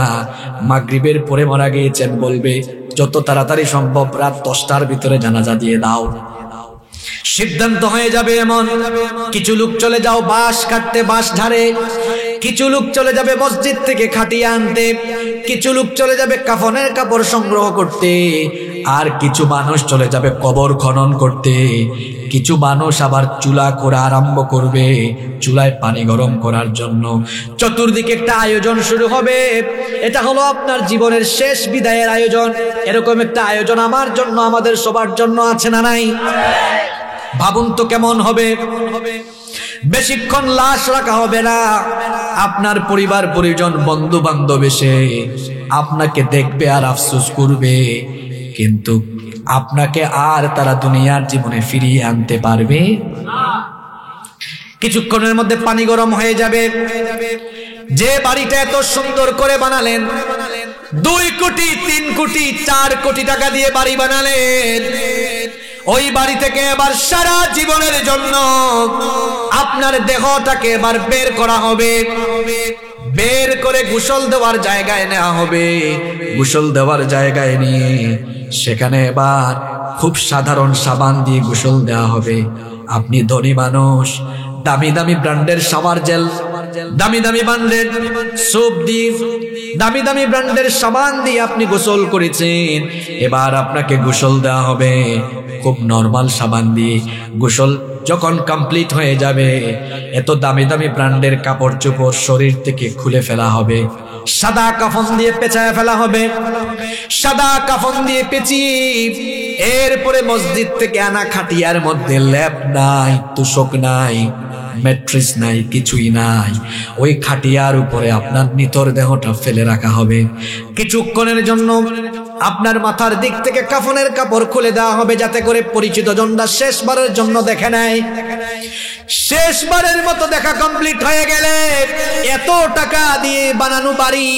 মাগরিবের পরে মারা গিয়েছেন বলবে, যত তাড়াতাড়ি সম্ভব রাত 10টার ভিতরে জানাজা দিয়ে দাও। সিদ্ধান্ত হয়ে যাবে এমন। কিছু লোক চলে যাও বাঁশ কাটতে, বাঁশ ঝাড়ে, কিছু লোক চলে যাবে মসজিদ থেকে খাটিয়ে আনতে, কিছু লোক চলে যাবে কাফনের কাপড় সংগ্রহ করতে, আর কিছু মানুষ চলে যাবে কবর খনন করতে, কিছু মানুষ আবার চুলা করা আরম্ভ করবে, চুলায় পানি গরম করার জন্য। চতুর্দিকে একটা আয়োজন শুরু হবে। এটা হলো আপনার জীবনের শেষ বিদায়ের আয়োজন। এরকম একটা আয়োজন আমার জন্য, আমাদের সবার জন্য আছে না নাই? ভাবুন তো কেমন হবে। বেশিক্ষণ লাশ রাখা হবে না, আপনার পরিবার পরিজন বন্ধু বান্ধব এসে আপনাকে দেখবে আর আফসোস করবে, কিন্তু আপনাকে আর তারা দুনিয়ার জীবনে ফিরিয়ে আনতে পারবে না। কিছুক্ষণের মধ্যে পানি গরম হয়ে যাবে। যে বাড়িটা এত সুন্দর করে বানালেন, 2 কোটি 3 কোটি 4 কোটি টাকা দিয়ে বাড়ি বানালেন, ওই বাড়ি থেকে এবার সারা জীবনের জন্য আপনার দেহটাকে এবার বের করা হবে। বের করে গোসল দেওয়ার জায়গায় নেওয়া হবে। গোসল দেওয়ার জায়গায় নিয়ে সেখানে এবার খুব সাধারণ সাবান দিয়ে গোসল দেওয়া হবে। আপনি ধনী মানুষ, দামি দামি ব্র্যান্ডের শাওয়ার জেল, দামি দামি ব্র্যান্ডের সোপ দিয়ে, দামি দামি ব্র্যান্ডের সাবান দিয়ে আপনি গোসল করেছেন, এবার আপনাকে গোসল দেওয়া হবে খুব নরমাল সাবান দিয়ে। গোসল যখন কমপ্লিট হয়ে যাবে, এত দামি দামি ব্র্যান্ডের কাপড় চোপড় শরীর থেকে খুলে ফেলা হবে, সাদা কাফন দিয়ে পেঁচায় ফেলা হবে। সাদা কাফন দিয়ে পেঁচিয়ে এরপরে মসজিদ থেকে আনা খাটিয়ার মধ্যে ল্যাপ নাই, তুষক নাই, ম্যাট্রেস নাই, কিছুই নাই, ওই খাটিয়ার উপরে আপনার নিথর দেহটা ফেলে রাখা হবে। কিছুক্ষণের জন্য আপনার মাথার দিক থেকে কাফনের কাপড় খুলে দেওয়া হবে, যাতে করে পরিচিত জনরা শেষবারের জন্য দেখে নেয়। শেষবারের মতো দেখা কমপ্লিট হয়ে গেলে এত টাকা দিয়ে বানানো বাড়ি,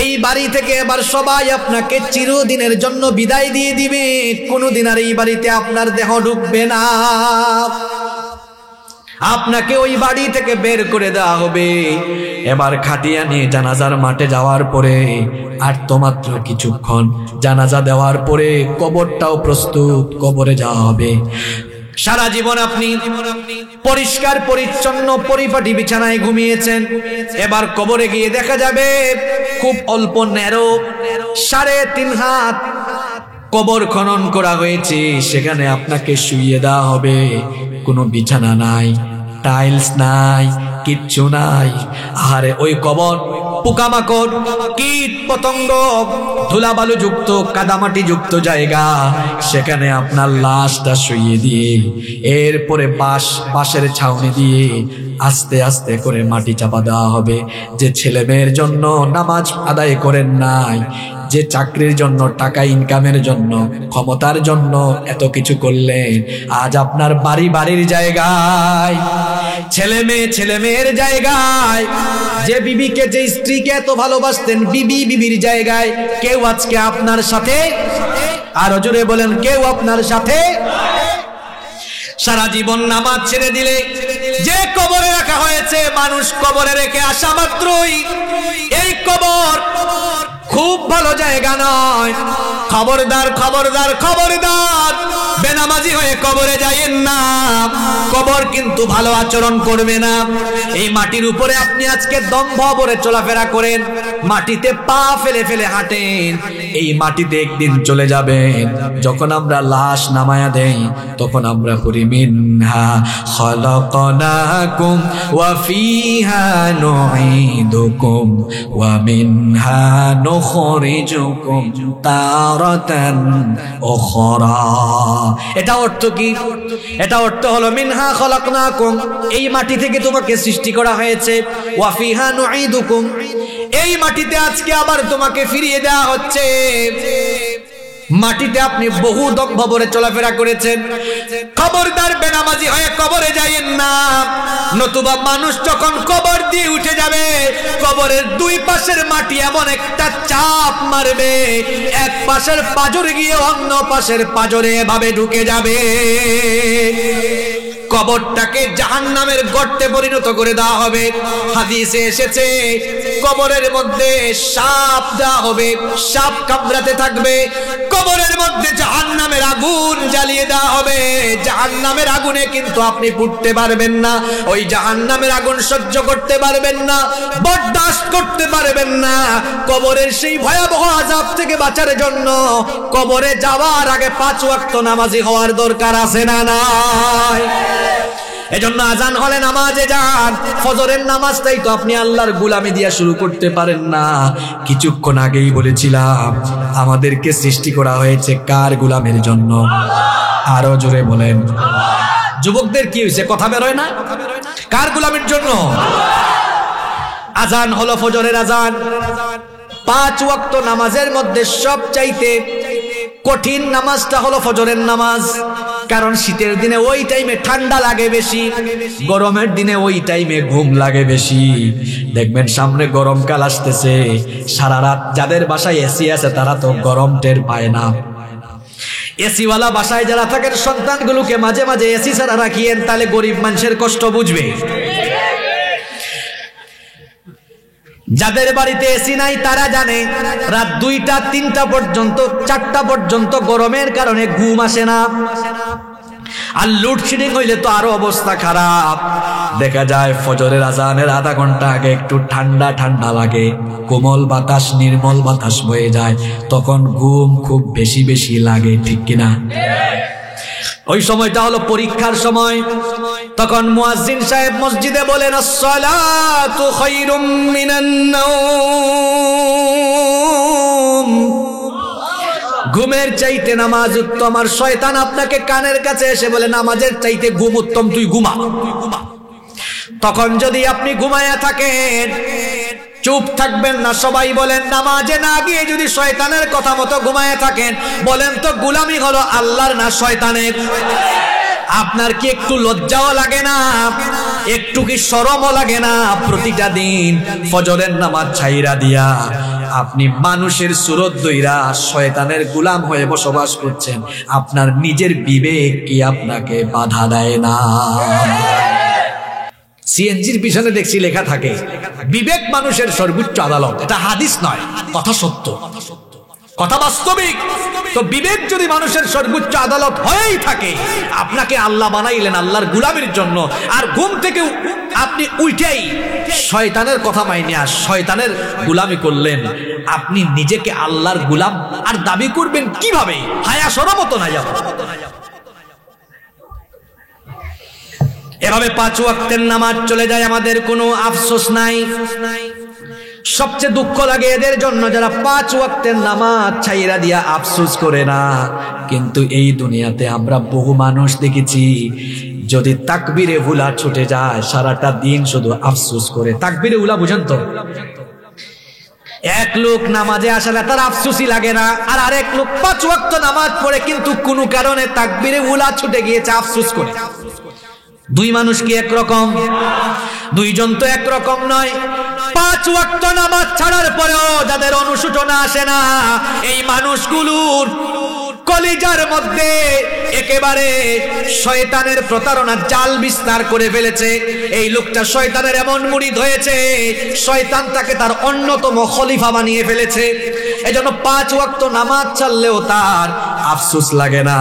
এই বাড়ি থেকে এবার সবাই আপনাকে চিরদিনের জন্য বিদায় দিয়ে দিবে। কোনোদিন আর এই বাড়িতে আপনার দেহ ঢুকবে না, আপনাকে ওই বাড়ি থেকে বের করে দেওয়া হবে। এবার খাটিয়া নিয়ে জানাজার মাঠে যাওয়ার পরে আর তো মাত্র কিছুক্ষণ, জানাজা দেওয়ার পরে কবরটাও প্রস্তুত, কবরে যাওয়া হবে। সারা জীবন আপনি পরিষ্কার পরিচ্ছন্ন পরিপাটি বিছানায় ঘুমিয়েছেন, এবার কবরে গিয়ে দেখা যাবে খুব অল্প ন্যারো 3.5 হাত কবর খনন করা হয়েছে, সেখানে আপনাকে শুইয়ে দেওয়া হবে। কোনো বিছানা নাই, টাইলস নাই, কিচ্ছু নাই। আরে ওই কবর পোকামাকড়, কীট পতঙ্গ, ধুলাবালু যুক্ত, কাদামাটি যুক্ত জায়গা, সেখানে আপনার লাশটা শুইয়ে দিয়ে এরপরে বাঁশের ছাউনি দিয়ে আস্তে আস্তে করে মাটি চাপা দেওয়া হবে। যে ছেলে মেয়ের জন্য নামাজ আদায় করেন নাই, যে চাকরির জন্য, টাকা ইনকামের জন্য, ক্ষমতার জন্য এত কিছু করলেন, আজ আপনার বাড়ির জায়গায়, ছেলে মেয়ের জায়গায়, যে বিবিকে, যে স্ত্রীকে এত ভালোবাসতেন, বিবির জায়গায় কেউ আজকে আপনার সাথে আর জোরে বলেন কেউ আপনার সাথে? সারা জীবন নামাজ ছেড়ে দিলে যে কবরে রাখা হয়েছে, মানুষ কবরে রেখে আসা মাত্রই এই কবর খুব ভালো জায়গা নয়। খবরদার খবরদার খবরদার, বেনামাজি হয়ে কবরে যাইয়েন না। কবর কিন্তু ভালো আচরণ করবে না। এই মাটির উপরে আপনি আজকে দম্ভ ভরে চলাফেরা করেন, মাটিতে পা ফেলে ফেলে হাঁটেন, এই মাটিতে একদিন চলে যাবেন। যখন আমরা লাশ নামায়া দেই তখন আমরা পড়ি মিনহা খালাকনাকুম ওয়া ফিহা নুঈদুকুম ওয়া মিনহা নুখরিজুকুম তারাতান উখরা। এটা অর্থ কি? এটা অর্থ হলো মিনহা খালাকনাকুম, এই মাটি থেকে তোমাকে সৃষ্টি করা হয়েছে, ওয়া ফিহা নুঈদুকুম, এই মাটিতে আজকে আবার তোমাকে ফিরিয়ে দেওয়া হচ্ছে। মাটিতে আপনি বহু দম্ভ ভরে চলাফেরা করেছেন, খবরদার বেনামাজি হয়ে কবরে যাইয়েন না। নতুবা মানুষ যখন কবর দিয়ে উঠে যাবে, কবরের দুই পাশের মাটি এমন একটা চাপ মারবে, এক পাশের পাঁজর গিয়ে অন্য পাশের পাঁজরে এভাবে ঢুকে যাবে, কবরটাকে জাহান্নামের গর্তে পরিণত করে দেওয়া হবে। হাদিসে এসেছে কবরের মধ্যে সাপ দেওয়া হবে, সাপ কামড়াতে থাকবে, কবরের মধ্যে জাহান্নামের আগুন জ্বালিয়ে দেওয়া হবে। জাহান্নামের আগুনে কিন্তু আপনি পুড়তে পারবেন না, ওই জাহান্নামের আগুন সহ্য করতে পারবেন না, বরদাস্ত করতে পারবেন না। কবরের সেই ভয়াবহ আযাব থেকে বাঁচার জন্য কবরে যাওয়ার আগে 5 ওয়াক্ত নামাজি হওয়ার দরকার আছে না নাই? এজন্য আজান হলে নামাজে যান। ফজরের নামাজটাই তো আপনি আল্লাহর গোলামি দিয়া শুরু করতে পারেন না। কিছুক্ষণ আগেই বলেছিলাম আমাদেরকে সৃষ্টি করা হয়েছে কার গোলামের জন্য? আরো জোরে বলেন। যুবকদের কি হয়েছে, কথা বেরোয় না? কার গোলামের জন্য? আজান হলো ফজরের আজান। 5 ওয়াক্ত নামাজের মধ্যে সবচাইতে কঠিন নামাজটা হলো ফজরের নামাজ। কারণ শীতের দিনে ওই টাইমে ঠান্ডা লাগে বেশি, গরমের দিনে ওই টাইমে ঘুম লাগে বেশি। দেখবেন সামনে গরমকাল আসতেছে, সারা রাত যাদের বাসায় এসি আছে তারা তো গরম টের পায় না। এসিওয়ালা বাসায় যারা থাকেন সন্তানগুলোকে মাঝে মাঝে এসি ছাড়া রাখিয়েন, তাহলে গরিব মানুষের কষ্ট বুঝবে। যাদের বাড়িতে এসি নাই তারা জানে রাত 2টা 3টা পর্যন্ত 4টা পর্যন্ত গরমের কারণে ঘুম আসে না। আর লোডশেডিং হইলে তো আরো অবস্থা খারাপ। দেখা যায় ফজরের আজানের আধা ঘন্টা আগে একটু ঠান্ডা ঠান্ডা লাগে, কোমল বাতাস নির্মল বাতাস বয়ে যায়, তখন ঘুম খুব বেশি বেশি লাগে, ঠিক কিনা? ওই সময়টা হলো পরীক্ষার সময়। তখন মুয়াজ্জিন সাহেব মসজিদে বলেন আসসালাতু খায়রুম মিনান নাওম, ঘুমের চাইতে নামাজ উত্তম। আর শয়তান আপনাকে কানের কাছে এসে বলে নামাজের চাইতে ঘুম উত্তম, তুই ঘুমা। তখন যদি আপনি ঘুমায়া থাকেন, চুপ থাকবেন না। সবাই বলেন নামাজে না গিয়ে যদি শয়তানের কথা মতো ঘুমায়া থাকেন, বলেন তো গোলামি হলো আল্লাহর না শয়তানের? আপনার কি একটু লজ্জাও লাগে না? একটু কি শরমও লাগে না? প্রতিটা দিন ফজরের নামাজ ছাইরা দিয়া আপনি মানুষের সুরত দইরা শয়তানের গোলাম হয়ে বসবাস করছেন। আপনার নিজের বিবেক কি আপনাকে বাধা দেয় না? সিএনজির পিছনে দেখছি লেখা থাকে বিবেক মানুষের সর্বোচ্চ আদালত। এটা হাদিস নয়, কথা সত্য, কথা বাস্তবিক। তো বিবেক যদি মানুষের সর্বোচ্চ আদালত হয়েই থাকে, আপনাকে আল্লাহ বানাইলেন আল্লাহর গোলামের জন্য, আর ঘুম থেকে আপনি উঠেই শয়তানের কথা মাইনে আর শয়তানের গোলামি করলেন, আপনি নিজেকে আল্লাহর গোলাম আর দাবি করবেন কিভাবে? হায়া শরম তো না যাব। এভাবে 5 ওয়াক্তের নামাজ চলে যায়, আমাদের কোনো আফসোস নাই। সবচেয়ে দুঃখ লাগে এদের জন্য যারা 5 ওয়াক্তের নামাজ ছাইরা দিয়া আফসোস করে না। কিন্তু এই দুনিয়াতে আমরা বহু মানুষ দেখেছি, যদি তাকবীরে উলা ছুটে যায় সারাটা দিন শুধু আফসোস করে। তাকবীরে উলা বুঝেন তো? এক লোক নামাজে আসলে তার আফসোসই লাগে না, আর আরেক লোক 5 ওয়াক্ত নামাজ পড়ে কিন্তু কোনো কারণে তাকবীরে উলা ছুটে গিয়েছে, আফসোস করে। দুই মানুষ কি একরকম? দুইজন তো একরকম নয়। 5 ওয়াক্ত নামাজ ছাড়ার পরেও যাদের অনুশোচনা আসে না, এই মানুষগুলোর কলিজার মধ্যে একেবারে শয়তানের প্রতারণার জাল বিস্তার করে ফেলেছে। এই লোকটা শয়তানের এমন মুরিদ হয়েছে, শয়তান তাকে তার অন্যতম খলিফা বানিয়ে ফেলেছে। এজন্য 5 ওয়াক্ত নামাজ ছাড়লেও তার আফসোস লাগে না,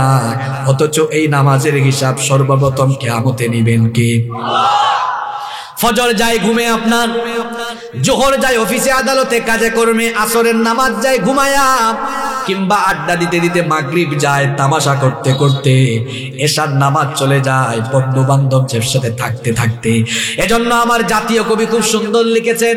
অথচ এই নামাজের হিসাব সর্বপ্রথম কিয়ামতে নিবেন কে? ফজর যায় ঘুমে আপনার, জোহর যায় অফিসে আদালতে কাজে কর্মে, আসরের নামাজ যায় ঘুমায়া, কিংবা আড্ডা দিতে দিতে মাগরিব যায় তামাশা করতে করতে, এশার নামাজ চলে যায় বন্ধু বান্ধবের সাথে থাকতে থাকতে। এজন্য আমার জাতীয় কবি খুব সুন্দর লিখেছেন,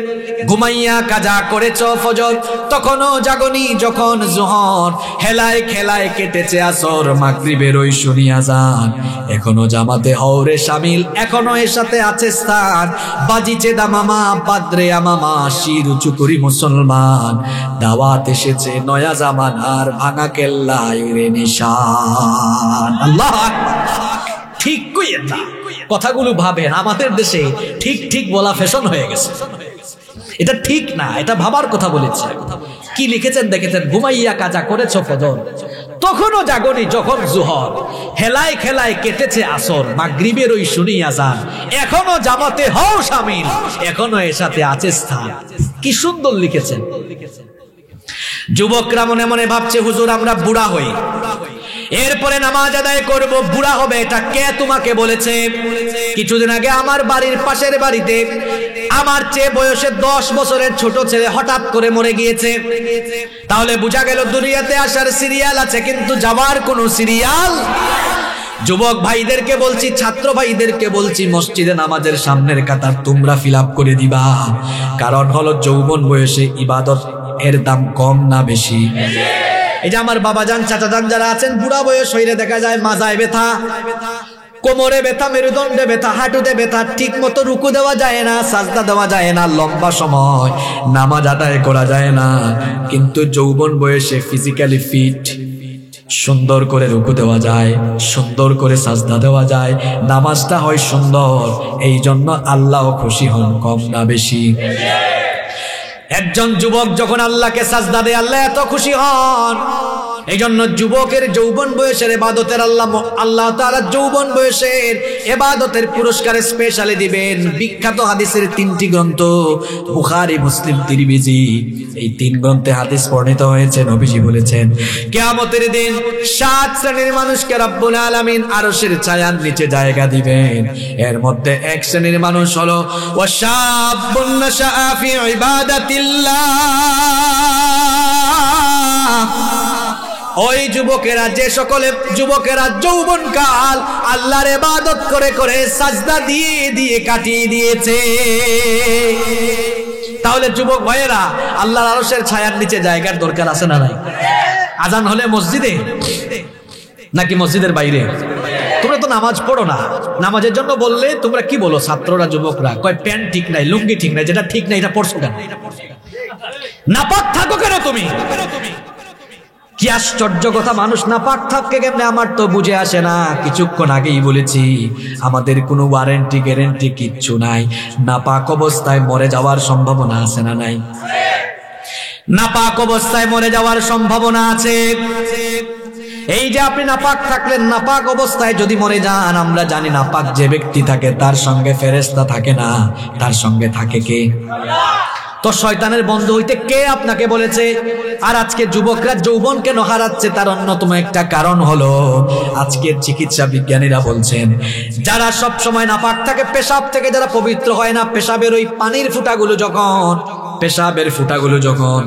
ঘুমাইয়া কাজা করেছ ফজর, তখনও জাগনি যখন জোহর, হেলায় খেলায় কেটেছে আসর, মাগরিবের ওই শুনিয়া যান, এখনো জামাতে হওরে শামিল, এখনো এর সাথে আছে স্থান, বাজিছে দামামা বাদরে আমামা, শির উঁচু করি মুসলমান, দাওয়াত এসেছে নয়া জামানার, ভাঙা কেল্লায় রে নিশান। আল্লাহ ঠিক কইতা কথাগুলো ভাবেন, আমাদের দেশে ঠিক ঠিক বলা ফ্যাশন হয়ে গেছে। এটা ঠিক না, এটা ভাবার কথা বলেছে। কি লিখেছেন দেখেছেন, ঘুমাইয়া কাজা করেছ ফজর, তখনও জাগনি যখন জোহর, হেলায় খেলায় কেটেছে আসর, মাগরিবের ওই শুনিয়া যান, এখনো জামাতে হও শামিল, এখনো এর সাথে আছে স্থান। কি সুন্দর লিখেছেন। যুবকরা মনে মনে ভাবছে, হুজুর আমরা বুড়া হই, এরপরে নামাজ আদায় করব, বুড়া হবে, এটা কে তোমাকে বলেছে? কিছুদিন আগে আমার বাড়ির পাশের বাড়িতে আমার চেয়ে বয়সে 10 বছরের ছোট ছেলে হঠাৎ করে মরে গিয়েছে। তাহলে বোঝা গেল দুনিয়াতে আসার সিরিয়াল আছে, কিন্তু যাওয়ার কোনো সিরিয়াল। যুবক ভাইদেরকে বলছি, ছাত্র ভাইদেরকে বলছি, মসজিদে নামাজের সামনের কাতার তোমরা ফিল আপ করে দিবা। কারণ হলো যৌবন বয়সে ইবাদত এর দাম কম না বেশি? এই যে আমার বাবাজান চাচাজান যারা আছেন, বুড়া বয়স হইলে দেখা যায় মাজায় ব্যথা, কোমরে ব্যথা, মেরুদণ্ডে ব্যথা, হাঁটুতে ব্যথা, ঠিক মতো রুকু দেওয়া যায় না, সাজদা দেওয়া যায় না, লম্বা সময় নামাজ আদায় করা যায় না। কিন্তু যৌবন বয়সে ফিজিক্যালি ফিট, সুন্দর করে রুকু দেওয়া যায়, সুন্দর করে সাজদা দেওয়া যায়, নামাজটা হয় সুন্দর। এই জন্য আল্লাহ খুশি হন, কম না বেশি? একজন যুবক যখন আল্লাহকে সাজদা দেয়, আল্লাহ এত খুশি হন। এই জন্য যুবকের যৌবন বয়সের ইবাদতের আল্লাহ তাআলা যৌবন বয়সের ইবাদতের পুরস্কার স্পেশালি দিবেন। বিখ্যাত হাদিসের 3টি গ্রন্থ বুখারী, মুসলিম, তিরমিজি, এই 3 গ্রন্থে হাদিস বর্ণিত হয়েছে। নবীজি বলেছেন, কিয়ামতের দিন 7 শ্রেণীর মানুষকে রব্বুল আলামিন আরশের ছায়ার নিচে জায়গা দিবেন। এর মধ্যে 1 শ্রেণীর মানুষ হলো ওয়াশাবুন নাশআ ফি ইবাদাতিল্লাহ, ওই যুবকেরা, যে সকলে যুবকেরা যৌবন কাল আল্লাহর ইবাদত করে করে সাজদা দিয়ে দিয়ে কাটিয়ে দিয়েছে। তাহলে যুবক ভাইয়েরা, আল্লাহর আরশের ছায়ার নিচে জায়গার দরকার আছে না নাই? আজান হলে মসজিদে নাকি মসজিদের বাইরে? তোমরা তো নামাজ পড়ো না, নামাজের জন্য বললে তোমরা কি বলো? ছাত্ররা, যুবকরা কয় প্যান্ট ঠিক নাই, লুঙ্গি ঠিক নাই, যেটা ঠিক নাই এটা পড়ছো কেন? নাপাক থাকো কেন তুমি? কি আশ্চর্য কথা, মানুষ নাপাক থাকে কেমনে আমার তো বুঝে আসে না। কিছুক্ষণ আগেই বলেছি, আমাদের কোনো ওয়ারেন্টি গ্যারেন্টি কিচ্ছু নাই। নাপাক অবস্থায় মরে যাওয়ার সম্ভাবনা আছে না নাই? নাপাক অবস্থায় মরে যাওয়ার সম্ভাবনা আছে। এই যে আপনি নাপাক থাকলেন, নাপাক অবস্থায় যদি মরে যান, আমরা জানি নাপাক যে ব্যক্তি থাকে তার সঙ্গে ফেরেশতা থাকে না, তার সঙ্গে থাকে কে? তো শয়তানের বন্ধু হইতে কে আপনাকে বলেছে? আর আজকে যুবকরা যৌবন কেন হারাচ্ছে, তার অন্যতম একটা কারণ হলো, আজকের চিকিৎসা বিজ্ঞানীরা বলছেন, যারা সব সময় নাপাক থাকে, পেশাব থেকে যারা পবিত্র হয় না, পেশাবের ওই পানির ফুটাগুলো যখন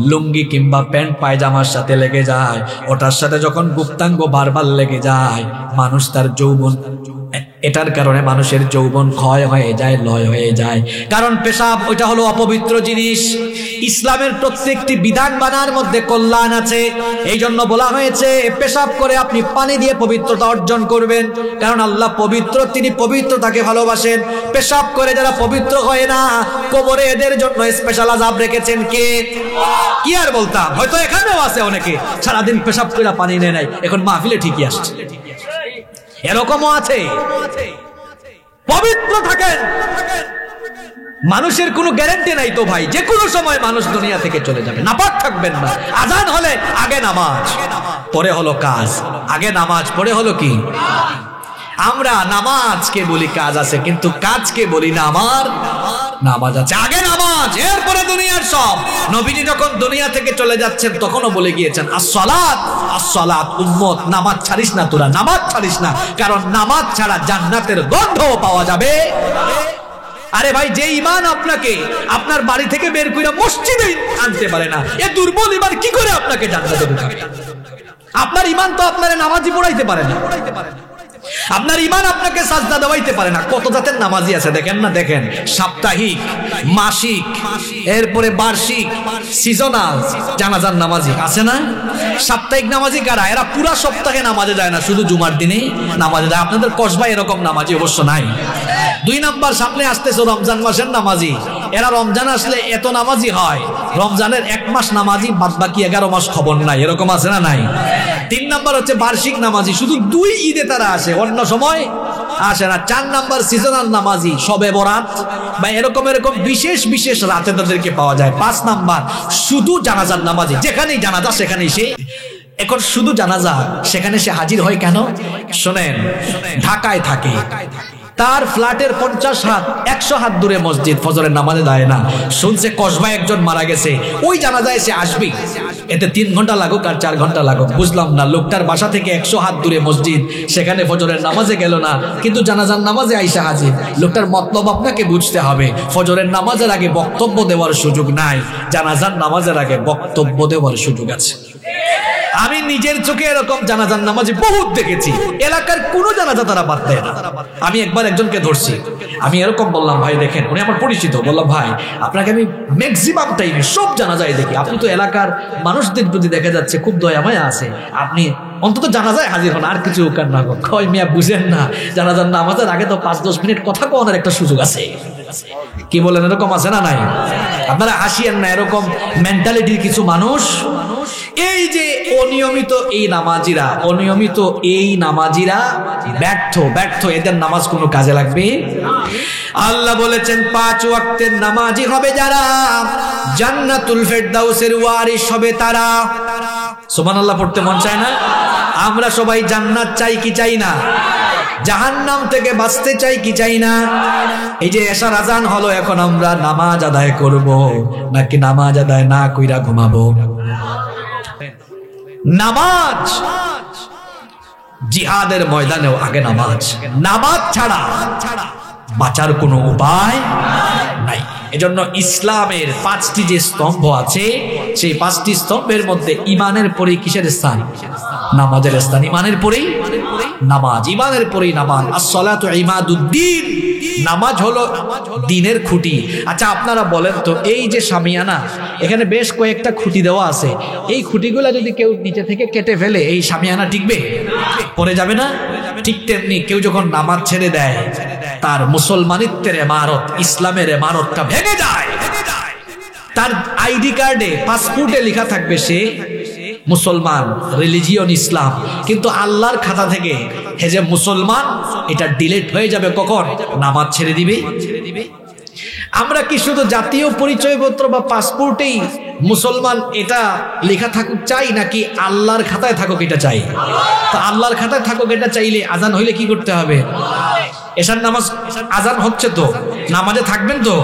লুঙ্গি কিংবা প্যান্ট পায়জামার সাথে লেগে যায়, ওটার সাথে যখন গুপ্তাঙ্গ বারবার লেগে যায়, মানুষ তার যৌবন, এটার কারণে মানুষের যৌবন ক্ষয় হয়ে যায়, লয় হয়ে যায়। কারণ পেশাব ওইটা হলো অপবিত্র জিনিস। ইসলামের প্রত্যেকটি বিধান বানার মধ্যে কল্যাণ আছে। এই জন্য বলা হয়েছে, পেশাব করে আপনি পানি দিয়ে পবিত্রতা অর্জন করবেন, কারণ আল্লাহ পবিত্র, তিনি পবিত্রতাকে ভালোবাসেন। পেশাব করে যারা পবিত্র হয় না, কবরে এদের জন্য স্পেশাল আযাব রেখেছেন কে? কি আর বলতাম, হয়তো এখানেও আছে অনেকে সারাদিন পেশাব করে পানি নেয় নাই, এখন মাহফিলে ঠিকই আসছে। এরকমও আছে। পবিত্র থাকেন, মানুষের কোনো গ্যারান্টি নাই তো ভাই, যে কোনো সময় মানুষ দুনিয়া থেকে চলে যাবে। নাপাক থাকবেন না। আজান হলে আগে নামাজ, পরে হলো কাজ। আগে নামাজ, পরে হলো কি? আমরা নামাজকে বলি কাজ আছে, কিন্তু কাজকে বলি না আমার নামাজ আছে। আগে নামাজ, এরপরে দুনিয়ার সব। নবীজি যখন দুনিয়া থেকে চলে যাচ্ছেন তখনও বলে গিয়েছেন আসসালাত আসসালাত, উম্মত নামাজ ছাড়িস না, তোরা নামাজ ছাড়িস না, কারণ নামাজ ছাড়া জান্নাতের গন্ধ পাওয়া যাবে। আরে ভাই, যে ঈমান আপনাকে আপনার বাড়ি থেকে বের করে মসজিদে আনতে পারে না, এ দুর্বল ঈমান কি করে আপনাকে জান্নাতে ঢুকাবে? আপনার ঈমান তো আপনারে নামাজি পড়াইতে পারে না, আপনার ঈমান আপনাকে সাজদা দেওয়াইতে পারে না। কত জাতের নামাজি আছে দেখেন না, দেখেন সাপ্তাহিক, মাসিক, এরপরে বার্ষিক, সিজনাল জানাজার নামাজি আছে না? সাপ্তাহিক নামাজি কারা? এরা পুরা সপ্তাহে নামাজে যায় না, শুধু জুমার দিনে নামাজে যায়। আপনাদের কসবায় এরকম নামাজি অবশ্য নাই। 2 নাম্বার, সামনে আসতেছে রমজান মাসের নামাজি। এরা রমজান আসলে এত নামাজি হয়, রমজানের 1 মাস নামাজি, বাদ বাকি 11 মাস খবর নাই। এরকম আছে না নাই? 3 নাম্বার হচ্ছে বার্ষিক নামাজি, শুধু 2 ঈদে তারা আসে, অন্য সময় আসে না। 4 নাম্বার সিজনাল নামাজি, শবে বরাত বা এরকম বিশেষ বিশেষ রাতে তাদেরকে পাওয়া যায়। 5 নাম্বার শুধু জানাজার নামাজি, যেখানেই জানাজা সেখানেই সে। এখন শুধু জানাজা, সেখানে সে হাজির হয় কেন? শোনেন, ঢাকায় থাকে, তার ফ্ল্যাটের 50 হাত 100 হাত দূরে মসজিদ, ফজরের নামাজে দাঁড়ায় না। শুনছে কসবায় একজন মারা গেছে, ওই জানাজায় সে আসবে, এতে 3 ঘন্টা লাগুক আর 4 ঘন্টা লাগুক, বুঝলাম না। লোকটার বাসা থেকে 100 হাত দূরে মসজিদ, সেখানে ফজরের নামাজে গেল না, কিন্তু জানাজার নামাজে আইসা হাজির। লোকটার মতলব আপনাকে বুঝতে হবে। ফজরের নামাজের আগে বক্তব্য দেওয়ার সুযোগ নাই, জানাজার নামাজের আগে বক্তব্য দেওয়ার সুযোগ আছে। আমি নিজের চোখে এরকম জানাজার নামাজি বহুত দেখেছি, এলাকার কোনো জানাজা তারা বাদ দেয় না। আমি একবার একজনকে ধরছি, আমি এরকম বললাম, ভাই দেখেন, উনি আমার পরিচিত, বললাম ভাই আপনাকে আমি ম্যাক্সিমাম টাইমে সব জানাজায় দেখি, আপনি তো এলাকার মানুষদের প্রতি দেখা যাচ্ছে খুব দয়া মায়া আছে, আপনি অন্তত জানাজায় হাজির হন, আর কিছু কার না কয়। মিয়া বুঝেন না, জানাজার নামাজের আগে তো 5-10 মিনিট কথা কওয়ার একটা সুযোগ আছে। কি বলেন, এরকম আছে না নাই? আপনারা হাসিয়েন না, এরকম মেন্টালিটির কিছু মানুষ। এই যে অনিয়মিত এই নামাজিরা ব্যর্থ, এদের নামাজ কোনো কাজে লাগবে। আল্লাহ বলেছেন 5 ওয়াক্তের নামাজি হবে যারা, জান্নাতুল ফেরদাউসের ওয়ারিস হবে তারা। সুবহানাল্লাহ পড়তে মন চায় না? আমরা সবাই জান্নাত চাই কি চাই না? জাহান্নাম থেকে বাঁচতে চাই কি চাই না? এই যে এশার আজান হলো, এখন আমরা নামাজ আদায় করব নাকি নামাজ আদায় না কইরা ঘুমাবো? নামাজ, জিহাদের ময়দানেও আগে নামাজ। নামাজ ছাড়া বাঁচার কোনো উপায় নাই। এজন্য ইসলামের 5টি যে স্তম্ভ আছে, সেই 5টি স্তম্ভের মধ্যে ইমানের পরেই কিসের স্থান? নামাজের স্থান। ইমানের পরেই নামাজ, ইমানের পরেই নামাজ। আসসালাতু ইমাদুদ্দিন, নামাজ হলো দ্বীনের খুঁটি। আচ্ছা আপনারা বলেন তো, এই যে শামিয়ানা, এখানে বেশ কয়েকটা খুঁটি দেওয়া আছে, এই খুঁটিগুলা যদি কেউ নিচে থেকে কেটে ফেলে, এই শামিয়ানা টিকবে? পড়ে যাবে না? ঠিক তেমনি কেউ যখন নামাজ ছেড়ে দেয়, তার মুসলমানিত্বের ইমারত, ইসলামের ইমারতটা ভেঙে যায়। তার আইডি কার্ডে, পাসপোর্টে লেখা থাকবে সে মুসলমান, রিলিজিয়ন ইসলাম, কিন্তু আল্লাহর খাতা থেকে হে যে মুসলমান, এটা ডিলিট হয়ে যাবে কখন? নামাজ ছেড়ে দিবে। আমরা কি শুধু জাতীয় পরিচয়পত্র বা পাসপোর্টেই মুসলমান এটা লেখা থাকুক চাই, নাকি আল্লাহর খাতায় থাকুক এটা চাই? তো আল্লাহর খাতায় থাকুক এটা চাইলে আজান হইলে কি করতে হবে? এশার নামাজ আজান হচ্ছে তো, নামাজে থাকবেন তো।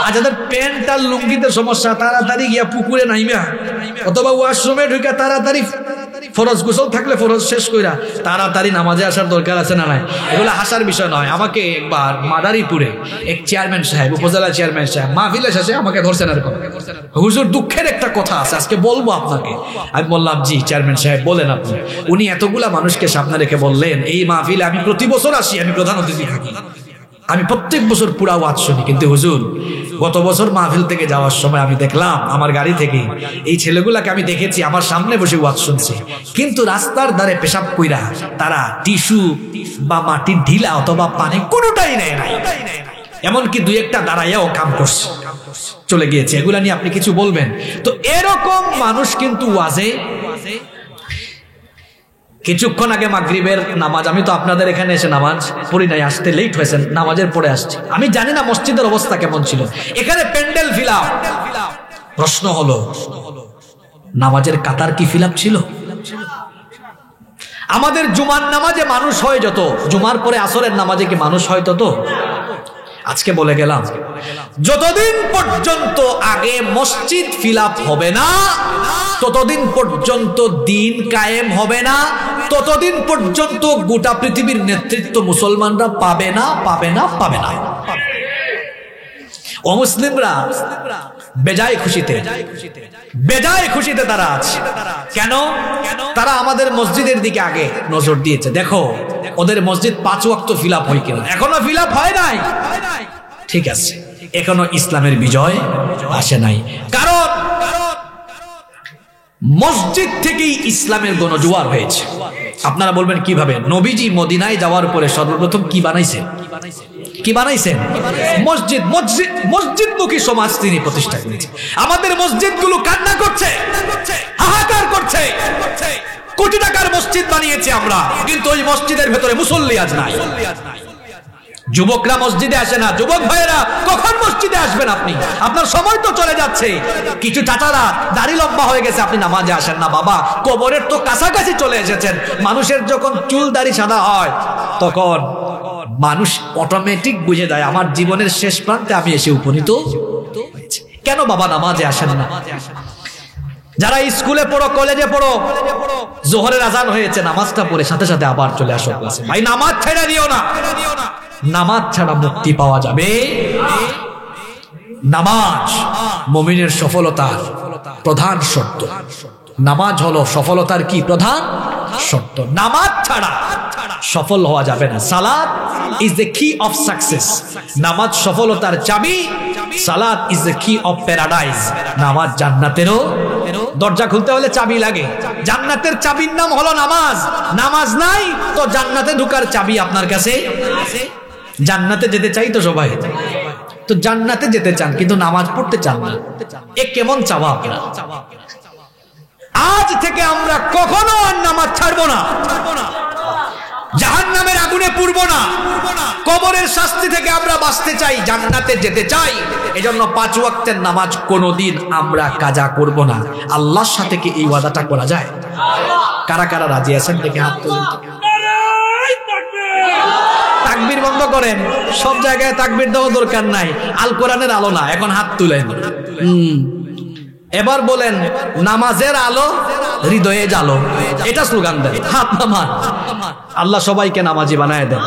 আর যাদের প্যান্ট আর লুঙ্গিতে সমস্যা, তাড়াতাড়ি গিয়া পুকুরে নাইবা, অথবা ওয়াশরুমে ঢুকে তাড়াতাড়ি ফরজ গোসল থাকলে ফরজ শেষ কইরা তাড়াতাড়ি নামাজে আসার দরকার আছে না নাই? এগুলো হাসার বিষয় নয়। আমাকে একবার মাদারীপুরে এক চেয়ারম্যান সাহেব, উপজেলা চেয়ারম্যান সাহেব, মাহফিলে শেষে আমাকে ধরছেন এরকম, হুজুর দুঃখের একটা কথা আছে, আজকে বলবো আপনাকে। আমি বললাম, জি চেয়ারম্যান সাহেব বলেন আপনি। উনি এতগুলা মানুষকে সামনে রেখে বললেন, এই মাহফিলে আমি প্রতি বছর আসি, আমি প্রধান অতিথি থাকি, আমি প্রত্যেক বছর পুরা ওয়াজ শুনি, কিন্তু হুজুর গত বছর মাহফিল থেকে যাওয়ার সময় আমি দেখলাম আমার গাড়ি থেকে এই ছেলেগুলাকে আমি দেখেছি আমার সামনে বসে ওয়াজ শুনছে, কিন্তু রাস্তার ধারে পেশাব কইরা তারা টিস্যু বা মাটির ঢিলা অথবা পানি কোনোটাই নেয় নাই, এমনকি 2-1টা দাঁড়াইয়াও কাম করছে, চলে গিয়েছে। এগুলা নিয়ে আপনি কিছু বলবেন? তো এরকম মানুষ কিন্তু ওয়াজে কিছুক্ষণ আগে মাগরিবের নামাজ, আমি তো আপনাদের এখানে এসে নামাজ পড়ি নাই, আসতে লেট হয়েছে, নামাজের পরে আসছি। আমি জানি না মসজিদের অবস্থা কেমন ছিল, এখানে প্যান্ডেল ফিল আপ। প্রশ্ন হলো নামাজের কাতার কি ফিল আপ ছিল? আমাদের জুমার নামাজে মানুষ হয় যত, জুমার পরে আসরের নামাজে কি মানুষ হয় তত? আজকে বলে গেলাম যতদিন পর্যন্ত আগে মসজিদ ফিল আপ হবে না, ততদিন পর্যন্ত দিন কায়েম হবে না, ততদিন পর্যন্ত গোটা পৃথিবীর নেতৃত্ব মুসলমানরা পাবে না, পাবে না, পাবে না। অমুসলিমরা বেজায় খুশিতে তারা আছে। কেন? তারা আমাদের মসজিদের দিকে আগে নজর দিয়েছে। দেখো ওদের মসজিদ 5 ওয়াক্ত ফিল আপ হয় কিনা। এখনো ফিল আপ হয় নাই, ঠিক আছে, এখনো ইসলামের বিজয় আসে নাই। কারণ মসজিদ থেকেই ইসলামের গণজোয়ার হয়েছে। আপনারা বলবেন কিভাবে? নবীজি মদিনায় যাওয়ার পরে সর্বপ্রথম কি বানাইছেন? মসজিদ। মসজিদমুখী সমাজ তিনি প্রতিষ্ঠা করেছেন। আমাদের মসজিদগুলো কান্না করছে, হাহাকার করছে। কোটি টাকার মসজিদ বানিয়েছে আমরা, কিন্তু ওই মসজিদের ভেতরে মুসল্লি আজ নাই। যুবকরা মসজিদে আসে না। যুবক ভাইয়েরা কখন মসজিদে আসবেন আপনি? আপনার সময় তো চলে যাচ্ছে। কিছু চাচারা দাড়ি লম্বা হয়ে গেছে, আপনি নামাজে আসেন না। বাবা, কবরের তো কাছাকাছি চলে এসেছেন। মানুষের যখন চুল দাড়ি সাদা হয় তখন মানুষ অটোমেটিক বুঝে যায় আমার জীবনের শেষ প্রান্তে আমি এসে উপনীত হয়েছি। কেন বাবা নামাজে আসেন না? যারা স্কুলে পড়ো, কলেজে পড়ো, জোহরের আজান হয়েছে, নামাজটা পড়ে সাথে সাথে আবার চলে আসো ক্লাসে। ভাই নামাজ ছেড়ে দিও না। নামাজ ছাড়া মুক্তি পাওয়া যাবে? নামাজ মুমিনের সফলতার প্রধান শর্ত। নামাজ হলো সফলতার কি প্রধান শর্ত। নামাজ ছাড়া সফল হওয়া যাবে না। সালাত ইজ দ্য কি অফ সাকসেস। নামাজ সফলতার চাবি। সালাত ইজ দ্য কি অফ প্যারাডাইস। নামাজ জান্নাতেরও দরজা খুলতে হলে চাবি লাগে। জান্নাতের চাবির নাম হলো নামাজ। নামাজ নাই তো জান্নাতে ঢোকার চাবি আপনার কাছে। জান্নাতে যেতে চাই তো সবাই, তো জান্নাতে যেতে চান কিন্তু নামাজ পড়তে চান না। এ কেমন চাওয়া আপনার? আজ থেকে আমরা কখনো আর নামাজ ছাড়বো না। জাহান্নামের আগুনে পুড়বো না। কবরের শাস্তি থেকে আমরা বাঁচতে চাই, জান্নাতে যেতে চাই। এজন্য 5 ওয়াক্তের নামাজ কোনোদিন আমরা কাজা করব না। আল্লাহর সাথে কি এই ওয়াদাটা করা যায়? কারা কারা রাজি আছেন দেখে হাত তুলেন। তাকবীর বন্ধ করেন, সব জায়গায় তাকবীর দেওয়া দরকার নাই। আল কোরআনের আলো না, এখন হাত তুলেন। এবার বলেন নামাজের আলো হৃদয়ে জালো, এটা স্লোগান দেন, হাত নামান। আল্লাহ সবাইকে নামাজি বানায় দেন।